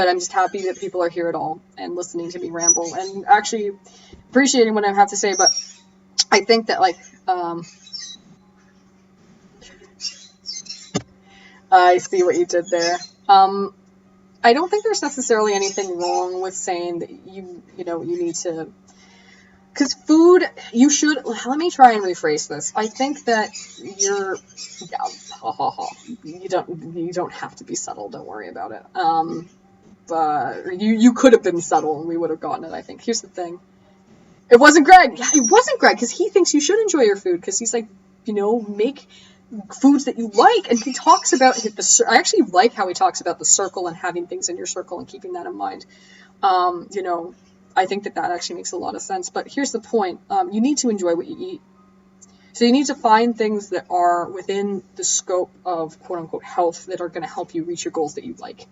S1: I'm just happy that people are here at all and listening to me ramble and actually appreciating what I have to say. But I think that, like, I see what you did there. I don't think there's necessarily anything wrong with saying that you need to. Because food, you should, let me try and rephrase this. I think that you don't have to be subtle, don't worry about it. But you could have been subtle and we would have gotten it, I think. Here's the thing. It wasn't Greg. Yeah, it wasn't Greg, because he thinks you should enjoy your food, because he's like, make foods that you like, and he talks about I actually like how he talks about the circle and having things in your circle and keeping that in mind. I think that actually makes a lot of sense. But here's the point. You need to enjoy what you eat.
S2: So you need to find things that are within the scope of quote unquote health that are going to help you reach your goals that you like.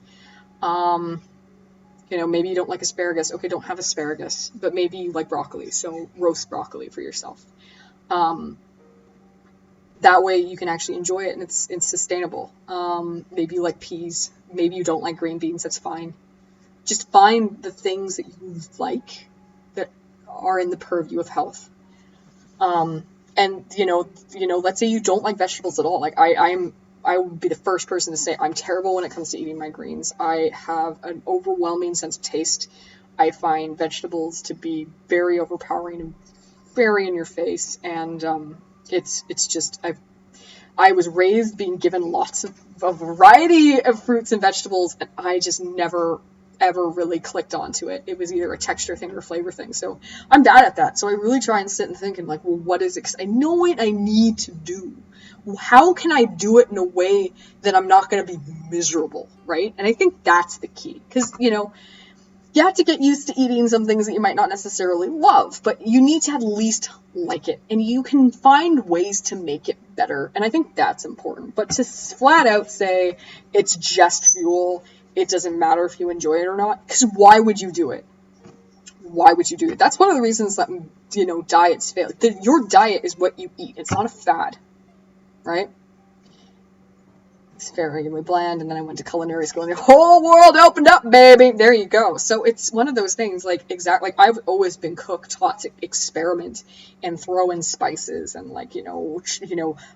S2: Maybe you don't like asparagus. Okay, don't have asparagus, but maybe you like broccoli, so roast broccoli for yourself. That way you can actually enjoy it and it's sustainable. Maybe you like peas. Maybe you don't like green beans. That's fine. Just find the things that you like that are in the purview of health. And let's say you don't like vegetables at all. Like I would be the first person to say I'm terrible when it comes to eating my greens. I have an overwhelming sense of taste. I find vegetables to be very overpowering and very in your face, and it's just I was raised being given lots of a variety of fruits and vegetables, and I just never ever really clicked onto it. It was either a texture thing or a flavor thing. So I'm bad at that. So I really try and sit and think and like, well, what is it? I know what I need to do. How can I do it in a way that I'm not going to be miserable, right? And I think that's the key. Because, you have to get used to eating some things that you might not necessarily love, but you need to at least like it. And you can find ways to make it better. And I think that's important. But to flat out say it's just fuel, it doesn't matter if you enjoy it or not, because why would you do it? Why would you do it? That's one of the reasons that, diets fail. Your diet is what you eat. It's not a fad, right? It's very bland, and then I went to culinary school, and the whole world opened up, baby. There you go. So it's one of those things, like I've always been taught to experiment and throw in spices, and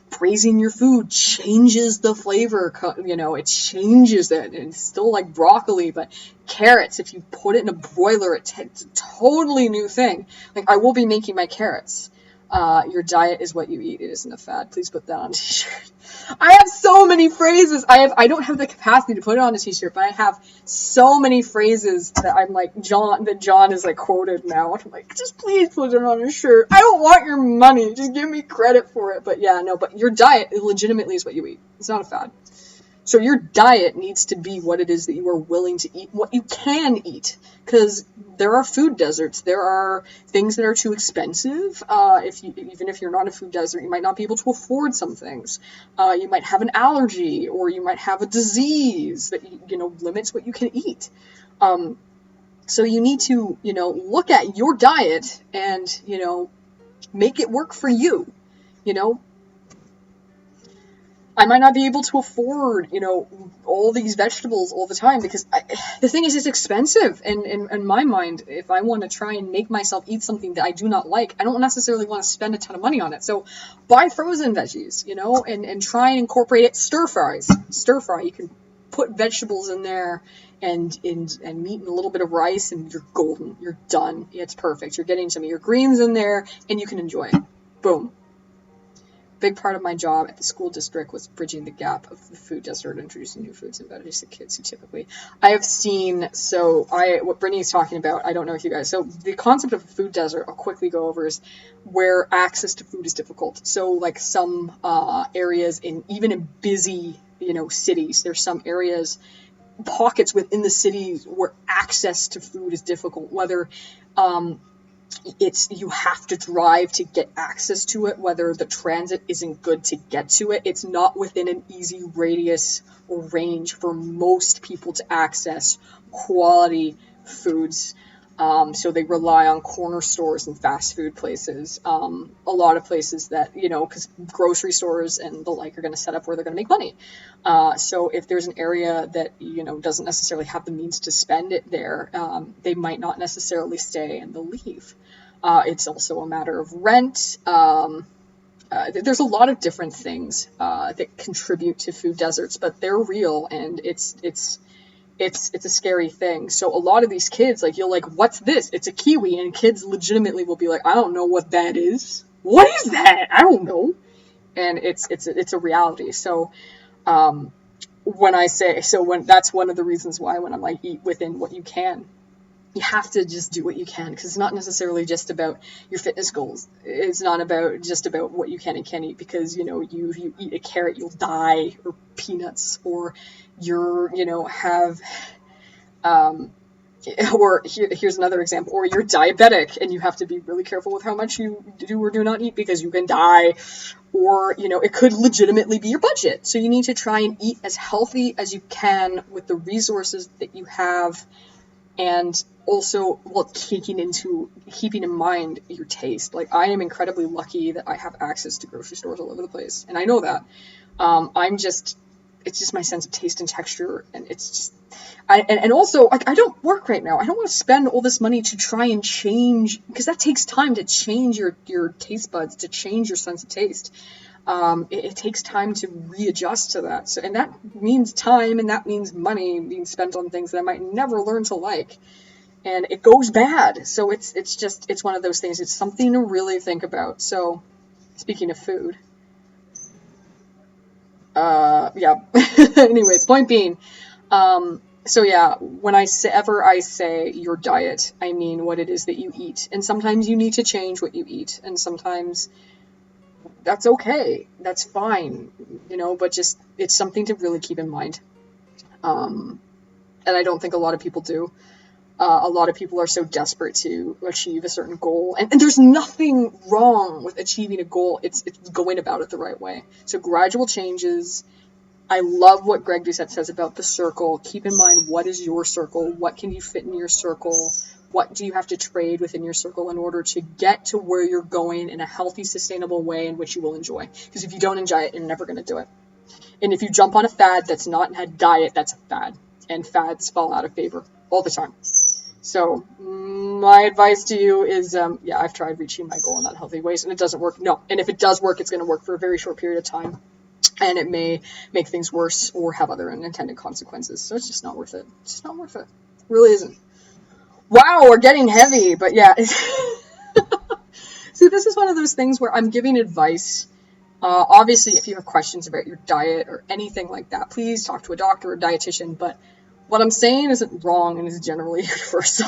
S2: praising your food changes the flavor. It changes it, and it's still like broccoli, but carrots, if you put it in a broiler, it's a totally new thing. Like I will be making my carrots. Your diet is what you eat. It isn't a fad. Please put that on a t-shirt. I have so many phrases. I don't have the capacity to put it on a t-shirt, but I have so many phrases that I'm like, John is like quoted now. I'm like, just please put it on a shirt. I don't want your money. Just give me credit for it. But yeah, no, but your diet legitimately is what you eat. It's not a fad. So your diet needs to be what it is that you are willing to eat, what you can eat, because there are food deserts. There are things that are too expensive. Even if you're not a food desert, you might not be able to afford some things. You might have an allergy, or you might have a disease that limits what you can eat. So you need to look at your diet and make it work for you. I might not be able to afford, all these vegetables all the time because the thing is, it's expensive. And in my mind, if I want to try and make myself eat something that I do not like, I don't necessarily want to spend a ton of money on it. So buy frozen veggies, and try and incorporate it. Stir fry. You can put vegetables in there and meat and a little bit of rice, and you're golden. You're done. It's perfect. You're getting some of your greens in there, and you can enjoy it. Boom. Big part of my job at the school district was bridging the gap of the food desert, introducing new foods and veggies to kids who typically I have seen. What Brittany's talking about, I don't know if you guys, so the concept of a food desert, I'll quickly go over, is where access to food is difficult. So like some areas even in busy, cities, there's some areas, pockets within the cities where access to food is difficult, whether you have to drive to get access to it, whether the transit isn't good to get to it. It's not within an easy radius or range for most people to access quality foods. So they rely on corner stores and fast food places. A lot of places that, because grocery stores and the like are going to set up where they're going to make money. So if there's an area that, doesn't necessarily have the means to spend it there, they might not necessarily stay and they'll leave. It's also a matter of rent. There's a lot of different things that contribute to food deserts, but they're real, and it's a scary thing. So a lot of these kids, you're like, what's this? It's a kiwi. And kids legitimately will be like, I don't know what that is. What is that? I don't know. And it's a reality. So, that's one of the reasons why when I'm like, eat within what you can, you have to just do what you can, because it's not necessarily just about your fitness goals. It's not just about what you can and can't eat, because, if you eat a carrot, you'll die, or peanuts, or have Or here's another example. Or you're diabetic and you have to be really careful with how much you do or do not eat because you can die. Or, it could legitimately be your budget. So you need to try and eat as healthy as you can with the resources that you have, and also keeping in mind your taste. Like, I am incredibly lucky that I have access to grocery stores all over the place, and I know that. It's just my sense of taste and texture, and it's just, and also, like, I don't work right now. I don't want to spend all this money to try and change, because that takes time to change your taste buds, to change your sense of taste. It takes time to readjust to that. So, and that means time, and that means money being spent on things that I might never learn to like. And it goes bad. So it's one of those things. It's something to really think about. So, speaking of food, yeah. Anyways, point being, so yeah, whenever I say your diet, I mean what it is that you eat. And sometimes you need to change what you eat, and sometimes that's okay. That's fine, but just, it's something to really keep in mind. And I don't think a lot of people do. A lot of people are so desperate to achieve a certain goal, and there's nothing wrong with achieving a goal. It's going about it the right way. So gradual changes. I love what Greg Doucette says about the circle. Keep in mind, what is your circle? What can you fit in your circle? What do you have to trade within your circle in order to get to where you're going in a healthy, sustainable way in which you will enjoy? Because if you don't enjoy it, you're never going to do it. And if you jump on a fad that's not a diet, that's a fad. And fads fall out of favor all the time. So my advice to you is, I've tried reaching my goal in unhealthy ways, and it doesn't work. No. And if it does work, it's going to work for a very short period of time. And it may make things worse or have other unintended consequences. So it's just not worth it. It's just not worth it. It really isn't. Wow, we're getting heavy. But yeah. See, this is one of those things where I'm giving advice. Obviously, if you have questions about your diet or anything like that, please talk to a doctor or a dietitian. But what I'm saying isn't wrong and is generally universal.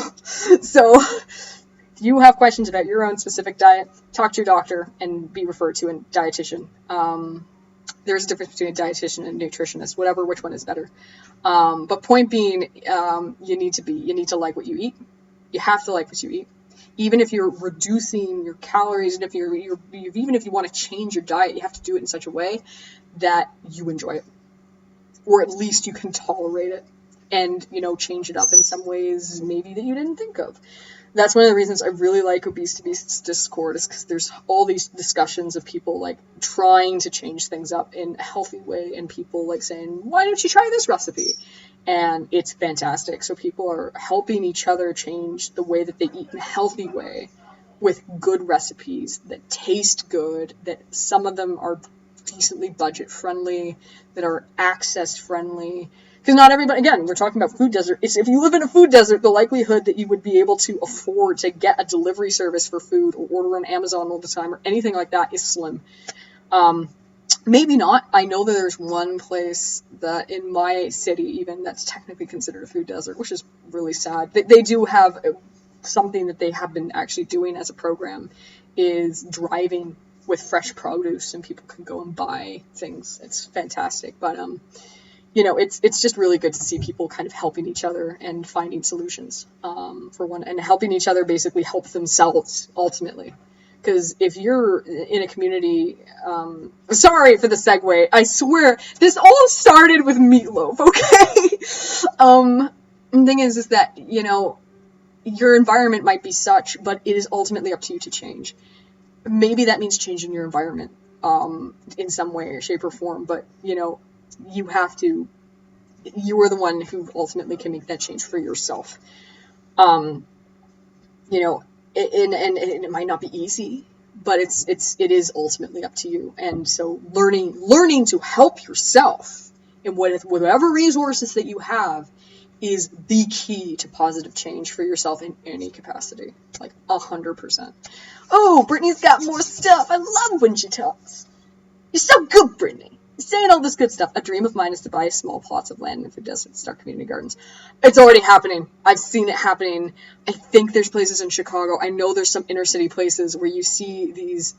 S2: So if you have questions about your own specific diet, talk to your doctor and be referred to a dietitian. There's a difference between a dietitian and a nutritionist, which one is better. But point being, you need to like what you eat. You have to like what you eat. Even if you're reducing your calories, and even if you want to change your diet, you have to do it in such a way that you enjoy it, or at least you can tolerate it, and change it up in some ways maybe that you didn't think of. That's one of the reasons I really like Obese to Beast Discord, is because there's all these discussions of people like trying to change things up in a healthy way, and people like saying, why don't you try this recipe? And it's fantastic. So people are helping each other change the way that they eat in a healthy way with good recipes that taste good, that some of them are decently budget friendly, that are access friendly. Because not everybody, again, we're talking about food desert. If you live in a food desert, the likelihood that you would be able to afford to get a delivery service for food or order on Amazon all the time or anything like that is slim. Maybe not. I know that there's one place that in my city even that's technically considered a food desert, which is really sad. They do have something that they have been actually doing as a program, is driving with fresh produce, and people can go and buy things. It's fantastic. But it's just really good to see people kind of helping each other and finding solutions, for one, and helping each other basically help themselves ultimately. Because if you're in a community, sorry for the segue, I swear, this all started with Meatloaf, okay? The thing is that, your environment might be such, but it is ultimately up to you to change. Maybe that means changing your environment, in some way or shape or form, but, you are the one who ultimately can make that change for yourself. And it might not be easy, but it is ultimately up to you. And so learning to help yourself in whatever resources that you have is the key to positive change for yourself in any capacity, like 100%. Oh, Brittany's got more stuff. I love when she talks. You're so good, Brittany. Saying all this good stuff. A dream of mine is to buy small plots of land in food deserts, start community gardens. It's already happening. I've seen it happening. I think there's places in Chicago. I know there's some inner city places where you see these,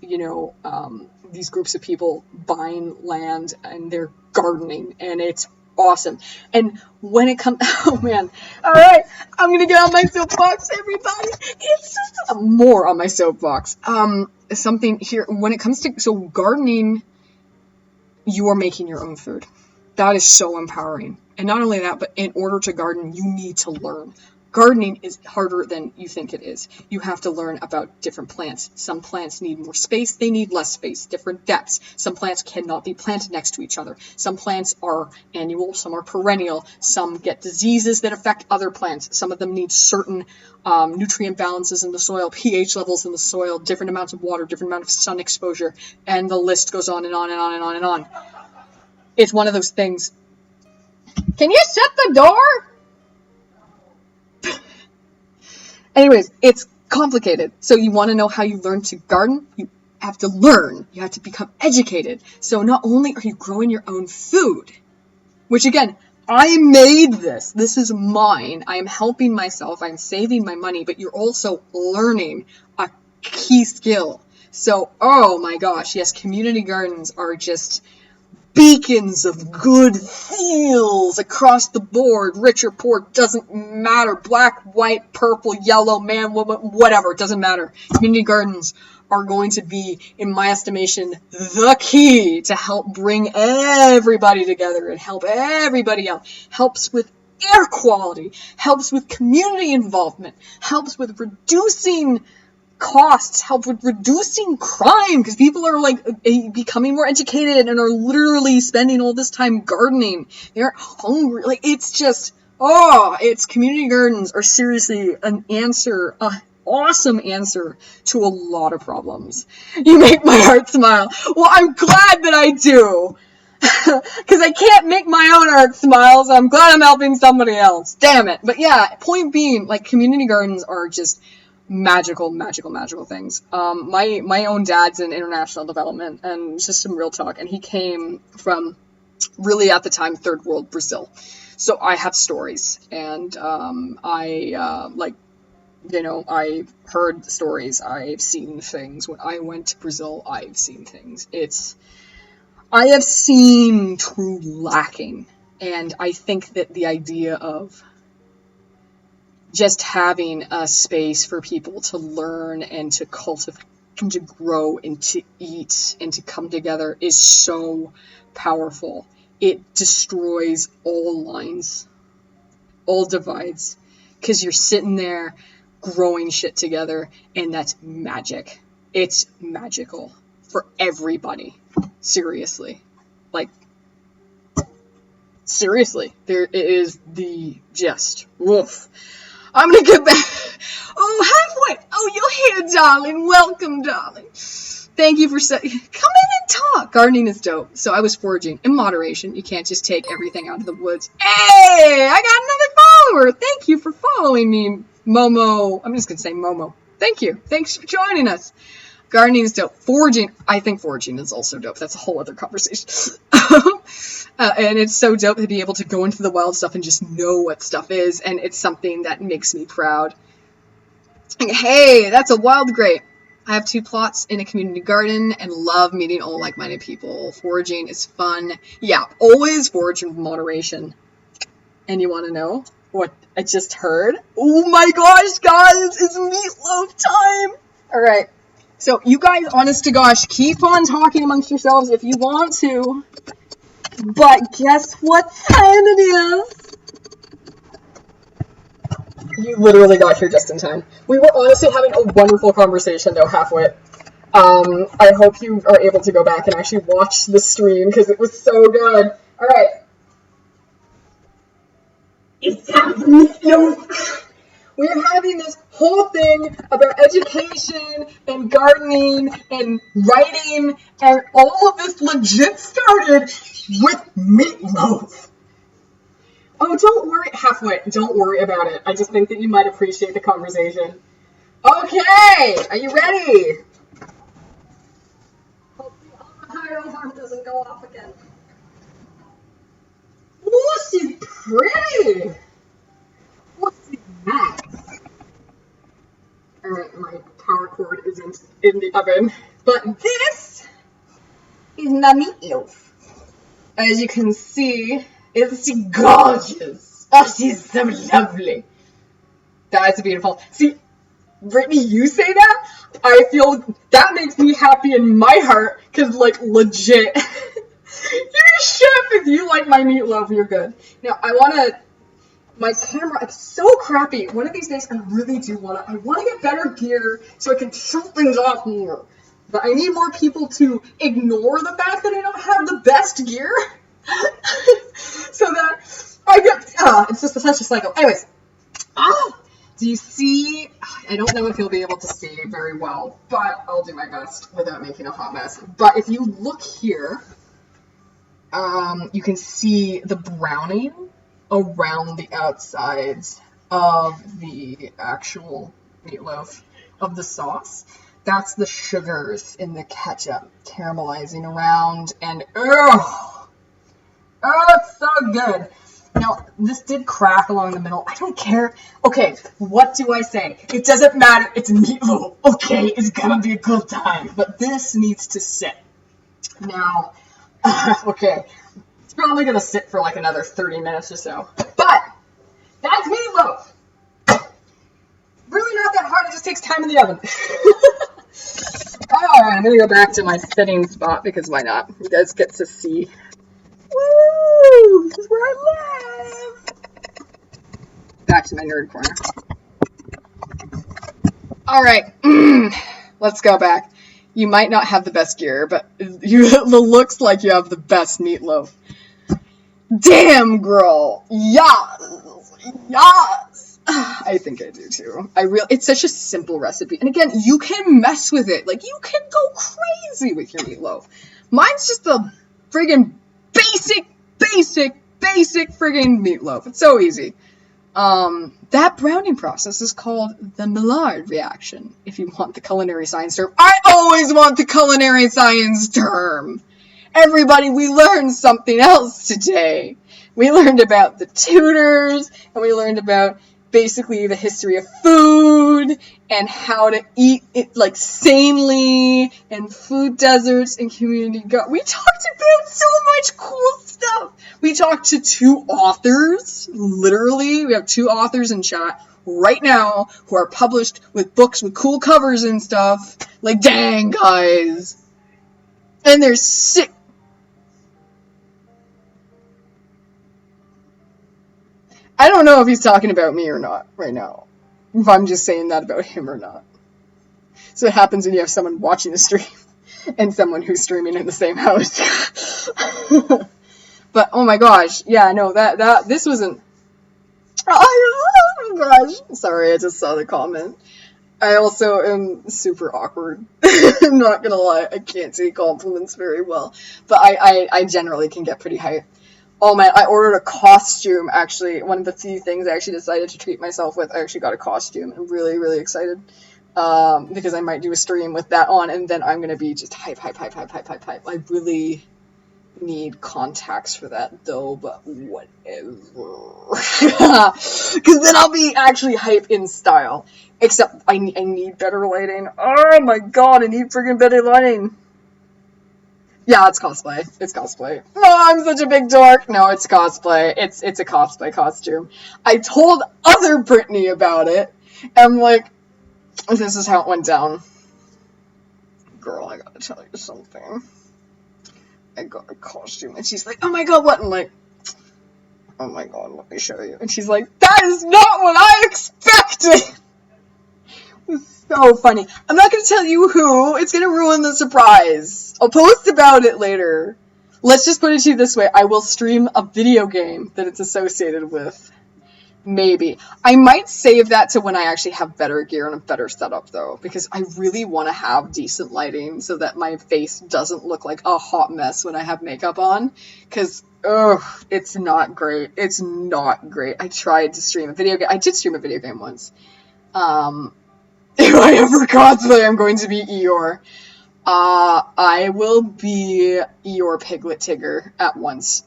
S2: these groups of people buying land and they're gardening, and it's awesome. And when it comes, oh man, all right, I'm gonna get on my soapbox, everybody. It's just more on my soapbox. Something here when it comes to gardening, you are making your own food. That is so empowering. And not only that, but in order to garden, you need to learn. Gardening is harder than you think it is. You have to learn about different plants. Some plants need more space, they need less space, different depths. Some plants cannot be planted next to each other. Some plants are annual, some are perennial, some get diseases that affect other plants. Some of them need certain nutrient balances in the soil, pH levels in the soil, different amounts of water, different amount of sun exposure, and the list goes on and on and on and on and on. It's one of those things. Can you shut the door? Anyways, it's complicated. So you want to know how you learn to garden? You have to learn. You have to become educated. So not only are you growing your own food, which again, I made this. This is mine. I am helping myself. I'm saving my money, but you're also learning a key skill. So, oh my gosh, yes, community gardens are just beacons of good feels across the board. Rich or poor, doesn't matter. Black, white, purple, yellow, man, woman, whatever, it doesn't matter. Community gardens are going to be, in my estimation, the key to help bring everybody together and help everybody out. Helps with air quality, helps with community involvement, helps with reducing costs, help with reducing crime, because people are like becoming more educated and are literally spending all this time gardening. They're hungry. Like, it's just, it's community gardens are seriously an answer, awesome answer to a lot of problems. You make my heart smile. Well, I'm glad that I do. Because I can't make my own heart smile, so I'm glad I'm helping somebody else. Damn it. But yeah, point being, like, community gardens are just magical things. My own dad's in international development, and just some real talk, and he came from really, at the time, third world Brazil. So I have stories, and I've heard stories, I've seen things. When I went to Brazil, I've seen things. I have seen true lacking, and I think that the idea of just having a space for people to learn and to cultivate and to grow and to eat and to come together is so powerful. It destroys all lines, all divides, because you're sitting there growing shit together, and that's magic. It's magical for everybody. Seriously. Like, seriously. There is the just. Woof. I'm gonna get back. Oh, halfway. Oh, you're here, darling. Welcome, darling. Thank you for come in and talk. Gardening is dope. So I was foraging in moderation. You can't just take everything out of the woods. Hey, I got another follower. Thank you for following me, Momo. I'm just gonna say Momo. Thank you. Thanks for joining us. Gardening is dope. Foraging, I think foraging is also dope. That's a whole other conversation. And it's so dope to be able to go into the wild stuff and just know what stuff is, and it's something that makes me proud. And hey, that's a wild grape. I have 2 plots in a community garden and love meeting all like-minded people. Foraging is fun. Yeah, always forage in moderation. And you want to know what I just heard? Oh my gosh, guys, it's Meatloaf time! Alright. So, you guys, honest to gosh, keep on talking amongst yourselves if you want to. But guess what time it is? You literally got here just in time. We were honestly having a wonderful conversation, though, halfway. I hope you are able to go back and actually watch the stream, because it was so good. Alright. It's time for Meatloaf. We're having this whole thing about education and gardening and writing, and all of this legit started with Meatloaf. Oh, don't worry, halfway, don't worry about it. I just think that you might appreciate the conversation. Okay, are you ready? Hope the higher alarm doesn't go off again. Oh, she's pretty. Oh, she's nice. Alright, my power cord isn't in the oven. But this is my meatloaf. As you can see,
S1: Isn't she gorgeous? Oh, she's so lovely. That's beautiful. See, Brittany, you say that, I feel that makes me happy in my heart, because, like, legit, you're a chef. If you like my meatloaf, you're good. Now, my camera, it's so crappy. One of these days, I really do I want to get better gear so I can show things off more. But I need more people to ignore the fact that I don't have the best gear. So that I get, it's just such a cycle. Anyways, do you see, I don't know if you'll be able to see very well, but I'll do my best without making a hot mess. But if you look here, you can see the browning around the outsides of the actual meatloaf, of the sauce. That's the sugars in the ketchup caramelizing around, and oh, it's so good. Now, this did crack along the middle. I don't care. Okay, what do I say? It doesn't matter. It's meatloaf. Okay, it's gonna be a good time. But this needs to sit. Now, okay, it's probably gonna sit for like another 30 minutes or so. But that's meatloaf. Really not that hard. It just takes time in the oven. Alright, I'm gonna go back to my sitting spot because why not? You guys get to see. Woo! This is where I live! Back to my nerd corner. Alright, let's go back. You might not have the best gear, but it looks like you have the best meatloaf. Damn, girl! Yes! Yes! I think I do too. It's such a simple recipe. And again, you can mess with it. Like, you can go crazy with your meatloaf. Mine's just a friggin' basic friggin' meatloaf. It's so easy. That browning process is called the Maillard reaction, if you want the culinary science term. I always want the culinary science term! Everybody, we learned something else today. We learned about the Tudors, and we learned about basically the history of food, and how to eat it, like, sanely, and food deserts, and community we talked about so much cool stuff. We talked to 2 authors, literally. We have 2 authors in chat right now who are published with books with cool covers and stuff. Like, dang, guys. And they're sick. I don't know if he's talking about me or not right now. If I'm just saying that about him or not. So it happens when you have someone watching the stream and someone who's streaming in the same house. But oh my gosh, yeah, no, this wasn't. Oh my gosh, sorry, I just saw the comment. I also am super awkward. I'm not gonna lie, I can't take compliments very well, but I generally can get pretty hyped. Oh man, I ordered a costume, actually. One of the few things I actually decided to treat myself with. I actually got a costume. I'm really, really excited. Because I might do a stream with that on, and then I'm going to be just hype. I really need contacts for that, though, but whatever. Because then I'll be actually hype in style. Except, I need better lighting. Oh my god, I need friggin' better lighting. Yeah, it's cosplay. It's cosplay. Oh, I'm such a big dork. No, it's cosplay. It's a cosplay costume. I told other Brittany about it. I'm like, this is how it went down. Girl, I gotta tell you something. I got a costume. And she's like, oh my god, what? I'm like, oh my god, let me show you. And she's like, that is not what I expected! It's so funny. I'm not going to tell you who. It's going to ruin the surprise. I'll post about it later. Let's just put it to you this way. I will stream a video game that it's associated with. Maybe. I might save that to when I actually have better gear and a better setup, though. Because I really want to have decent lighting so that my face doesn't look like a hot mess when I have makeup on. Because, ugh, it's not great. It's not great. I tried to stream a video game. I did stream a video game once. If I ever cosplay, I'm going to be Eeyore. I will be Eeyore Piglet Tigger at once.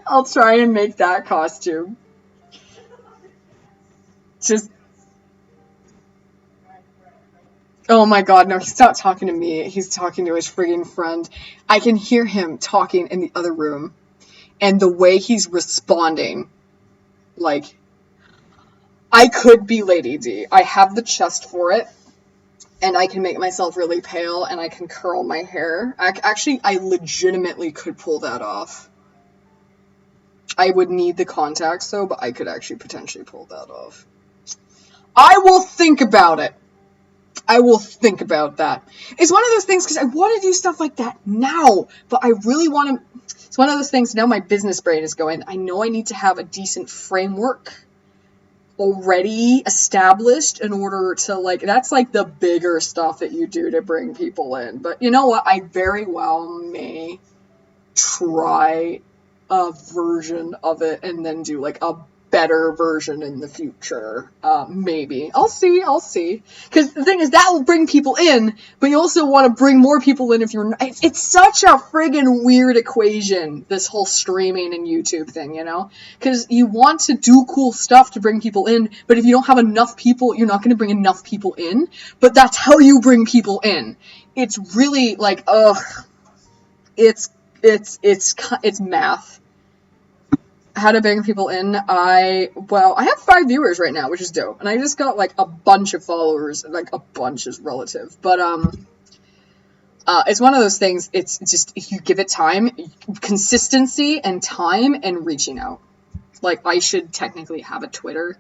S1: I'll try and make that costume. Just
S2: Oh my god, no, he's not talking to me. He's talking to his friggin' friend. I can hear him talking in the other room. And the way he's responding, like, I could be Lady D. I have the chest for it. And I can make myself really pale, and I can curl my hair. Actually, I legitimately could pull that off. I would need the contacts, though, but I could actually potentially pull that off. I will think about it. I will think about that. It's one of those things, because I want to do stuff like that now, but I really want to... It's one of those things, now my business brain is going, I know I need to have a decent framework already established in order to, like, that's like the bigger stuff that you do to bring people in. But you know what? I very well may try a version of it and then do like a better version in the future. Maybe. I'll see. Because the thing is, that will bring people in, but you also want to bring more people in if you're not. It's such a friggin' weird equation, this whole streaming and YouTube thing, you know? Because you want to do cool stuff to bring people in, but if you don't have enough people, you're not going to bring enough people in. But that's how you bring people in. It's really like, it's math. How to bring people in. I have 5 viewers right now, which is dope, and I just got like a bunch of followers. Like, a bunch is relative, but it's one of those things. It's just, if you give it time, consistency, and time, and reaching out. Like, I should technically have a Twitter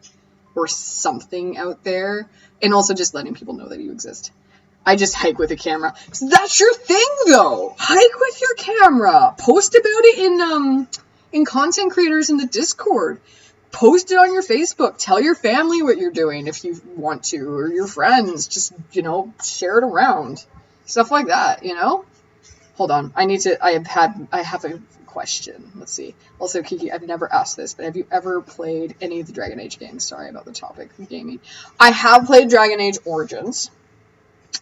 S2: or something out there, and also just letting people know that you exist. I just hike with a camera. That's your thing, though. Hike with your camera. Post about it in content creators in the Discord. Post it on your Facebook. Tell your family what you're doing if you want to, or your friends. Just, share it around. Stuff like that, Hold on. I have a question. Let's see. Also, Kiki, I've never asked this, but have you ever played any of the Dragon Age games? Sorry about the topic of gaming. I have played Dragon Age Origins.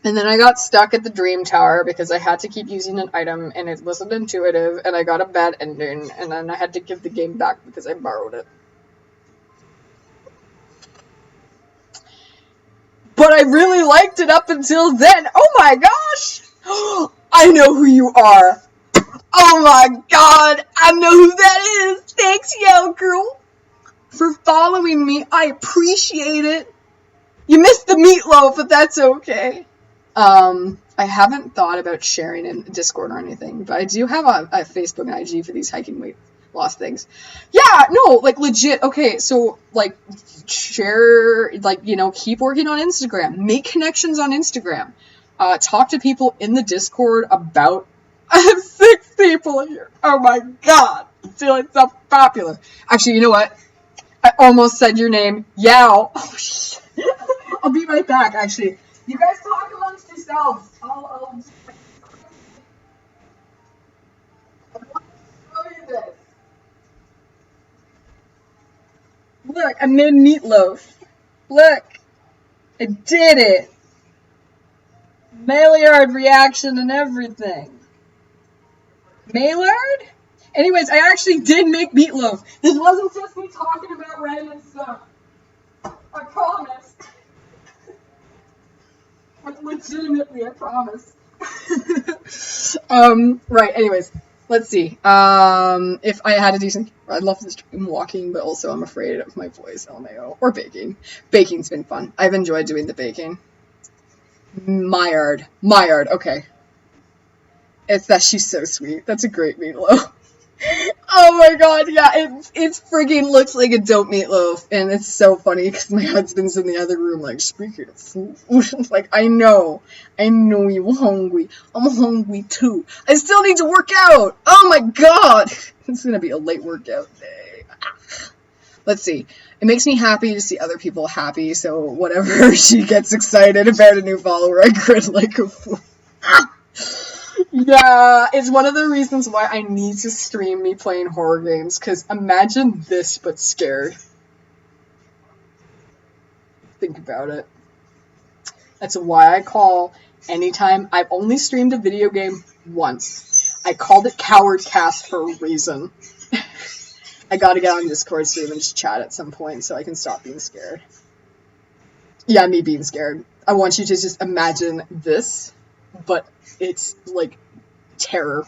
S2: And then I got stuck at the Dream Tower because I had to keep using an item and it wasn't intuitive, and I got a bad ending, and then I had to give the game back because I borrowed it. But I really liked it up until then. Oh my gosh! I know who you are. Oh my god, I know who that is. Thanks, Yell Girl, for following me. I appreciate it. You missed the meatloaf, but that's okay. I haven't thought about sharing in Discord or anything, but I do have a Facebook and IG for these hiking weight loss things. Yeah, no, like, legit. Okay, so, like, share, like, keep working on Instagram. Make connections on Instagram. Talk to people in the Discord about... I have 6 people here. Oh my god. I'm feeling so popular. Actually, you know what? I almost said your name. Yao. Oh, shit. I'll be right back, actually. You guys talk amongst yourselves. I'll just... I want to show you this. Look, I made meatloaf. Look. I did it. Maillard reaction and everything. Maillard? Anyways, I actually did make meatloaf. This wasn't just me talking about random stuff. I promise. Legitimately, I promise. Right, anyways, let's see. If I had a decent... I love this dream walking, but also I'm afraid of my voice, LMAO. Or baking. Baking's been fun. I've enjoyed doing the baking. Maillard, okay. She's so sweet. That's a great meatloaf. Oh my god, yeah, it friggin' looks like a dope meatloaf, and it's so funny because my husband's in the other room, like, speaking of food, like, I know you're hungry. I'm hungry too. I still need to work out. Oh my god, it's gonna be a late workout day. Let's see. It makes me happy to see other people happy, so whenever she gets excited about a new follower, I grin like a fool. Yeah, it's one of the reasons why I need to stream me playing horror games, because imagine this but scared. Think about it. That's why I call anytime... I've only streamed a video game once. I called it Coward Cast for a reason. I gotta get on Discord stream and just chat at some point so I can stop being scared. Yeah, me being scared. I want you to just imagine this, but it's like terror.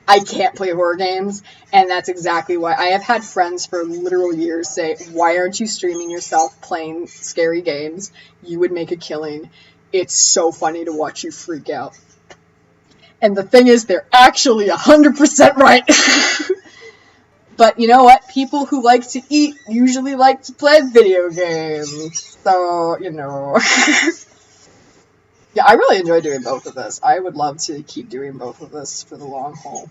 S2: I can't play horror games, and that's exactly why. I have had friends for literal years say, why aren't you streaming yourself playing scary games? You would make a killing. It's so funny to watch you freak out. And the thing is, they're actually 100% right. But you know what? People who like to eat usually like to play video games. So, you know. Yeah, I really enjoy doing both of this. I would love to keep doing both of this for the long haul.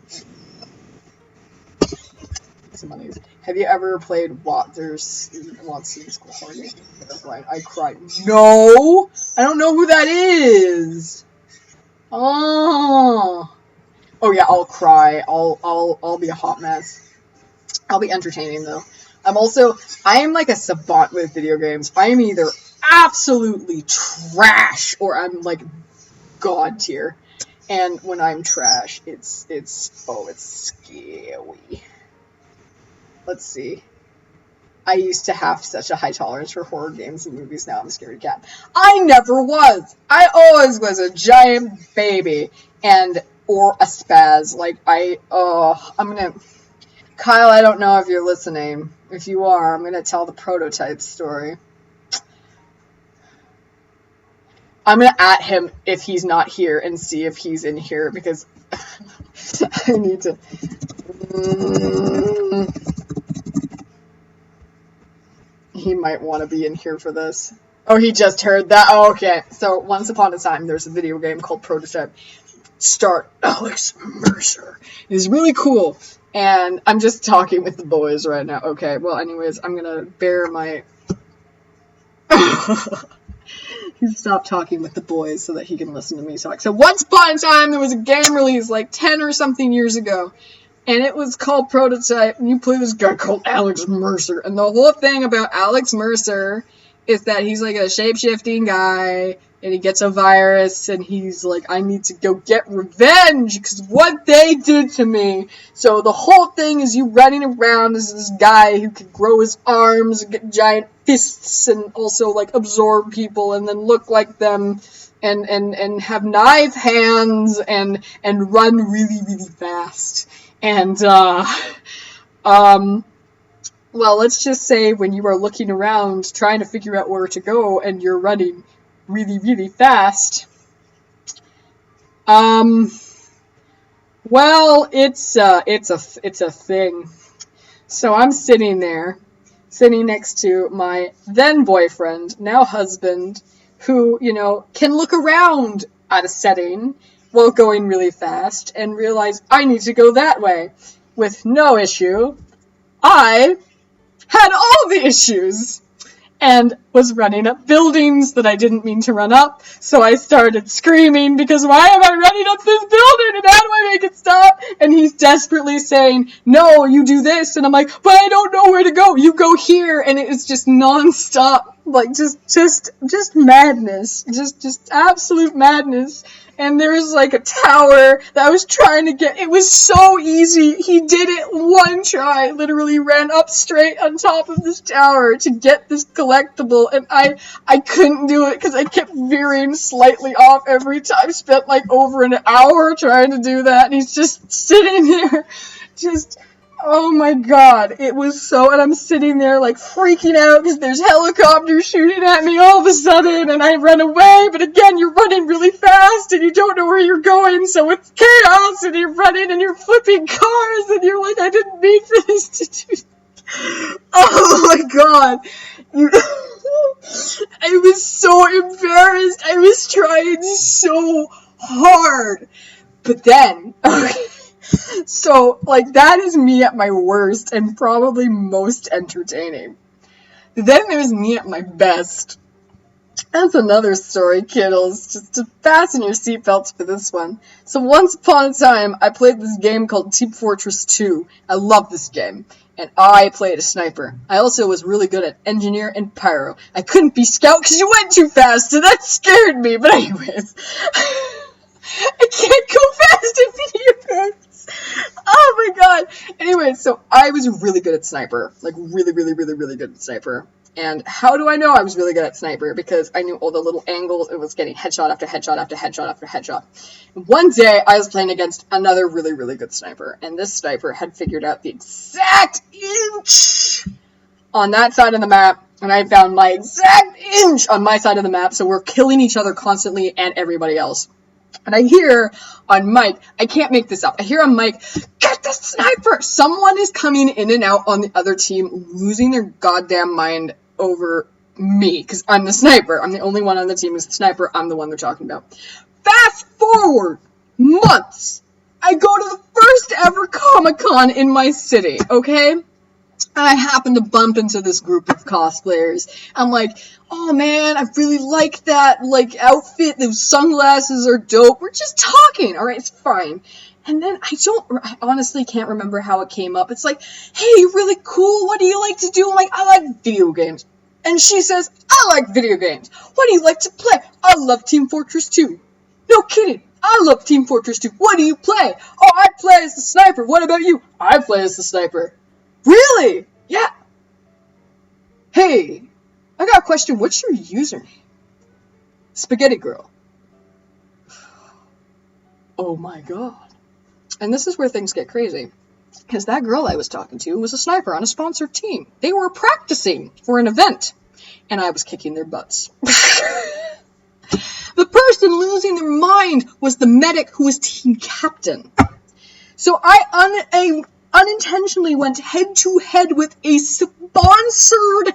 S2: Some money. Have you ever played There's School Horror Game? I cried. No! I don't know who that is! Oh yeah, I'll cry. I'll be a hot mess. I'll be entertaining though. I am like a savant with video games. I am either absolutely trash or I'm like god tier. And when I'm trash, it's scary. Let's see. I used to have such a high tolerance for horror games and movies. Now I'm a scaredy cat. I never was. I always was a giant baby or a spaz. Like I'm gonna. Kyle, I don't know if you're listening. If you are, I'm gonna tell the prototype story. I'm gonna at him if he's not here and see if he's in here because I need to. He might want to be in here for this. Oh, he just heard that. Oh, okay. So, once upon a time, there's a video game called Prototype. Start Alex Mercer. It's really cool. And I'm just talking with the boys right now. Okay, well, anyways, I'm gonna bear my... He stopped talking with the boys so that he can listen to me talk. So, once upon a time, there was a game released like 10 or something years ago. And it was called Prototype, and you play this guy called Alex Mercer. And the whole thing about Alex Mercer is that he's like a shape-shifting guy, and he gets a virus, and he's like, I need to go get revenge, because what they did to me. So the whole thing is you running around as this guy who can grow his arms and get giant fists, and also like absorb people, and then look like them, and have knife hands, and run really, really fast. And, well, let's just say when you are looking around trying to figure out where to go and you're running really, really fast, well, it's a thing. So I'm sitting next to my then boyfriend, now husband, who, can look around at a setting while going really fast and realize I need to go that way with no issue. I had all the issues and was running up buildings that I didn't mean to run up, so I started screaming because why am I running up this building and how do I make it stop? And he's desperately saying, no, you do this, and I'm like, but I don't know where to go, you go here, and it was just non-stop, like just madness, just absolute madness. And there was like a tower that I was trying to get. It was so easy. He did it one try. Literally ran up straight on top of this tower to get this collectible. And I couldn't do it because I kept veering slightly off every time. Spent like over an hour trying to do that. And he's just sitting there. Oh my god, it was so, and I'm sitting there like freaking out because there's helicopters shooting at me all of a sudden, and I run away, but again, you're running really fast, and you don't know where you're going, so it's chaos, and you're running, and you're flipping cars, and you're like, I didn't mean for this to do. Oh my god. I was so embarrassed. I was trying so hard. But then, so, like, that is me at my worst and probably most entertaining. Then there's me at my best. That's another story, kiddos. Just to fasten your seatbelts for this one. So once upon a time, I played this game called Team Fortress 2. I love this game. And I played a sniper. I also was really good at engineer and pyro. I couldn't be scout because you went too fast, and that scared me. But anyways, I can't go fast in video games. Oh my god. Anyway, so I was really good at sniper. Like, really, really, really, really good at sniper. And how do I know I was really good at sniper? Because I knew all the little angles. It was getting headshot after headshot after headshot after headshot. One day, I was playing against another really, really good sniper. And this sniper had figured out the exact inch on that side of the map. And I found my exact inch on my side of the map. So we're killing each other constantly and everybody else. And I hear on mic, I can't make this up, I hear on mic, get the sniper! Someone is coming in and out on the other team, losing their goddamn mind over me, because I'm the sniper. I'm the only one on the team who's the sniper. I'm the one they're talking about. Fast forward months. I go to the first ever Comic-Con in my city, okay? And I happen to bump into this group of cosplayers. I'm like, oh man, I really like that, like, outfit. Those sunglasses are dope. We're just talking, alright? It's fine. And then I honestly can't remember how it came up. It's like, hey, you're really cool. What do you like to do? I'm like, I like video games. And she says, I like video games. What do you like to play? I love Team Fortress 2. No kidding. I love Team Fortress 2. What do you play? Oh, I play as the sniper. What about you? I play as the sniper. Really? Yeah. Hey, I got a question. What's your username? Spaghetti Girl. Oh my god. And this is where things get crazy. Because that girl I was talking to was a sniper on a sponsored team. They were practicing for an event. And I was kicking their butts. The person losing their mind was the medic who was team captain. So I unintentionally went head-to-head with a sponsored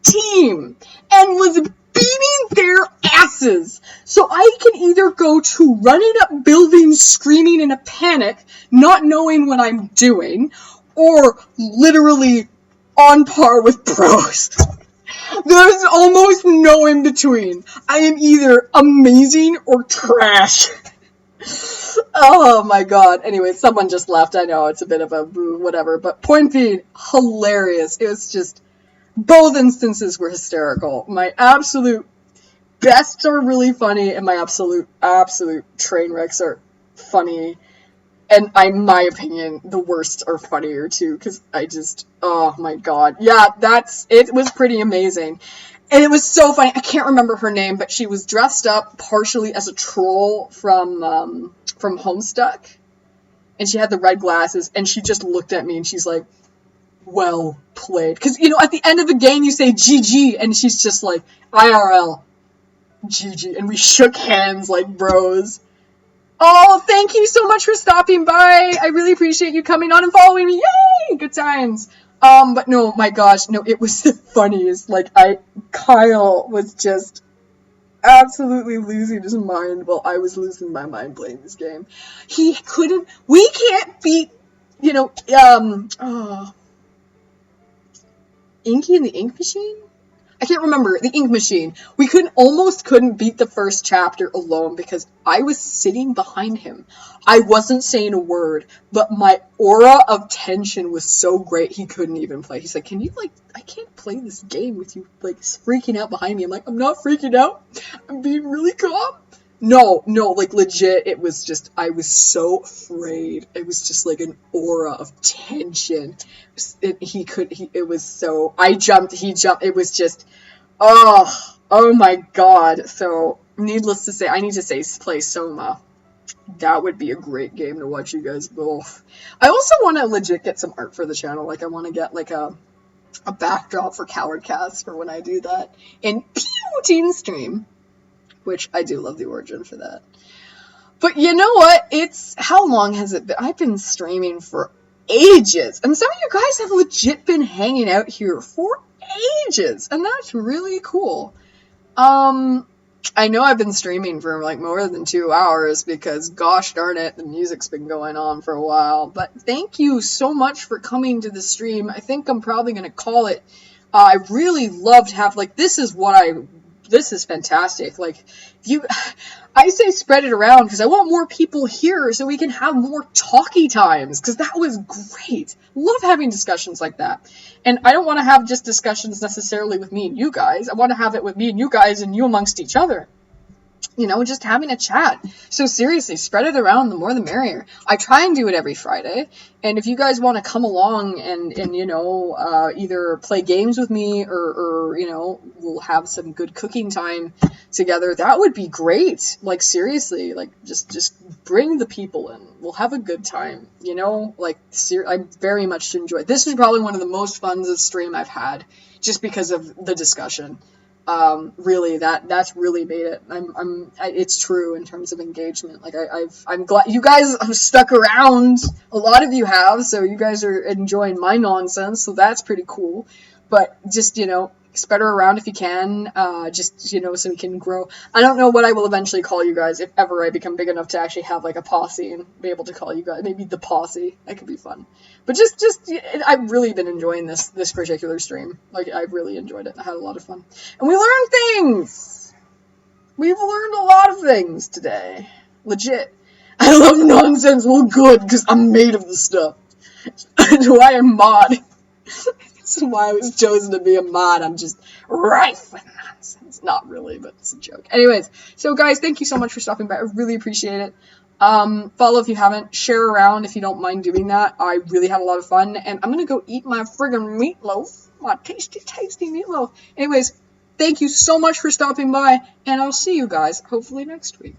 S2: team and was beating their asses. So I can either go to running up buildings screaming in a panic, not knowing what I'm doing, or literally on par with pros. There's almost no in between. I am either amazing or trash. Oh my god. Anyway, someone just left. I know it's a bit of a whatever, but point being, hilarious. It was just, both instances were hysterical. My absolute bests are really funny, and my absolute train wrecks are funny. And in my opinion, the worst are funnier too, because I just, oh my god. Yeah, it was pretty amazing. And it was so funny. I can't remember her name, but she was dressed up partially as a troll from Homestuck. And she had the red glasses, and she just looked at me and she's like, well played. Because, at the end of the game you say GG, and she's just like, IRL, GG. And we shook hands like bros. Oh, thank you so much for stopping by. I really appreciate you coming on and following me. Yay! Good times. But no, my gosh, no, it was the funniest. Kyle was just absolutely losing his mind while I was losing my mind playing this game. We can't beat, Inky and the Ink Machine? I can't remember, the Ink Machine. We almost couldn't beat the first chapter alone because I was sitting behind him. I wasn't saying a word, but my aura of tension was so great he couldn't even play. He's like, I can't play this game with you, freaking out behind me. I'm like, I'm not freaking out. I'm being really calm. No, legit, it was just, I was so afraid. It was just like an aura of tension. I jumped, he jumped, it was just, oh my god. So, needless to say, I need to play Soma. That would be a great game to watch you guys go. I also want to legit get some art for the channel. I want to get, a backdrop for Cowardcast for when I do that. And PEWtine stream. Which I do love the origin for that. But you know what? How long has it been? I've been streaming for ages. And some of you guys have legit been hanging out here for ages. And that's really cool. I know I've been streaming for more than 2 hours because gosh darn it, the music's been going on for a while. But thank you so much for coming to the stream. I think I'm probably going to call it. I really loved this is fantastic. I say spread it around because I want more people here so we can have more talky times because that was great. Love having discussions like that. And I don't want to have just discussions necessarily with me and you guys. I want to have it with me and you guys and you amongst each other. just having a chat. So seriously, spread it around. The more the merrier. I try and do it every Friday. And if you guys want to come along and either play games with me or we'll have some good cooking time together, that would be great. Like seriously, like just bring the people in. We'll have a good time. I very much enjoy it. This is probably one of the most fun stream I've had, just because of the discussion. Really, that's really made it. It's true in terms of engagement. Like I'm glad you guys have stuck around. A lot of you have, so you guys are enjoying my nonsense. So that's pretty cool. But just spread her around if you can. So we can grow. I don't know what I will eventually call you guys if ever I become big enough to actually have like a posse and be able to call you guys. Maybe the posse. That could be fun. But I've really been enjoying this particular stream. Like, I've really enjoyed it. I had a lot of fun. And we learned things! We've learned a lot of things today. Legit. I love nonsense. Well, good, because I'm made of this stuff. That's why I'm mod. That's why I was chosen to be a mod. I'm just rife with nonsense. Not really, but it's a joke. Anyways, so guys, thank you so much for stopping by. I really appreciate it. Follow if you haven't, share around if you don't mind doing that. I really had a lot of fun, and I'm gonna go eat my friggin' meatloaf, my tasty, tasty meatloaf. Anyways, thank you so much for stopping by, and I'll see you guys hopefully next week.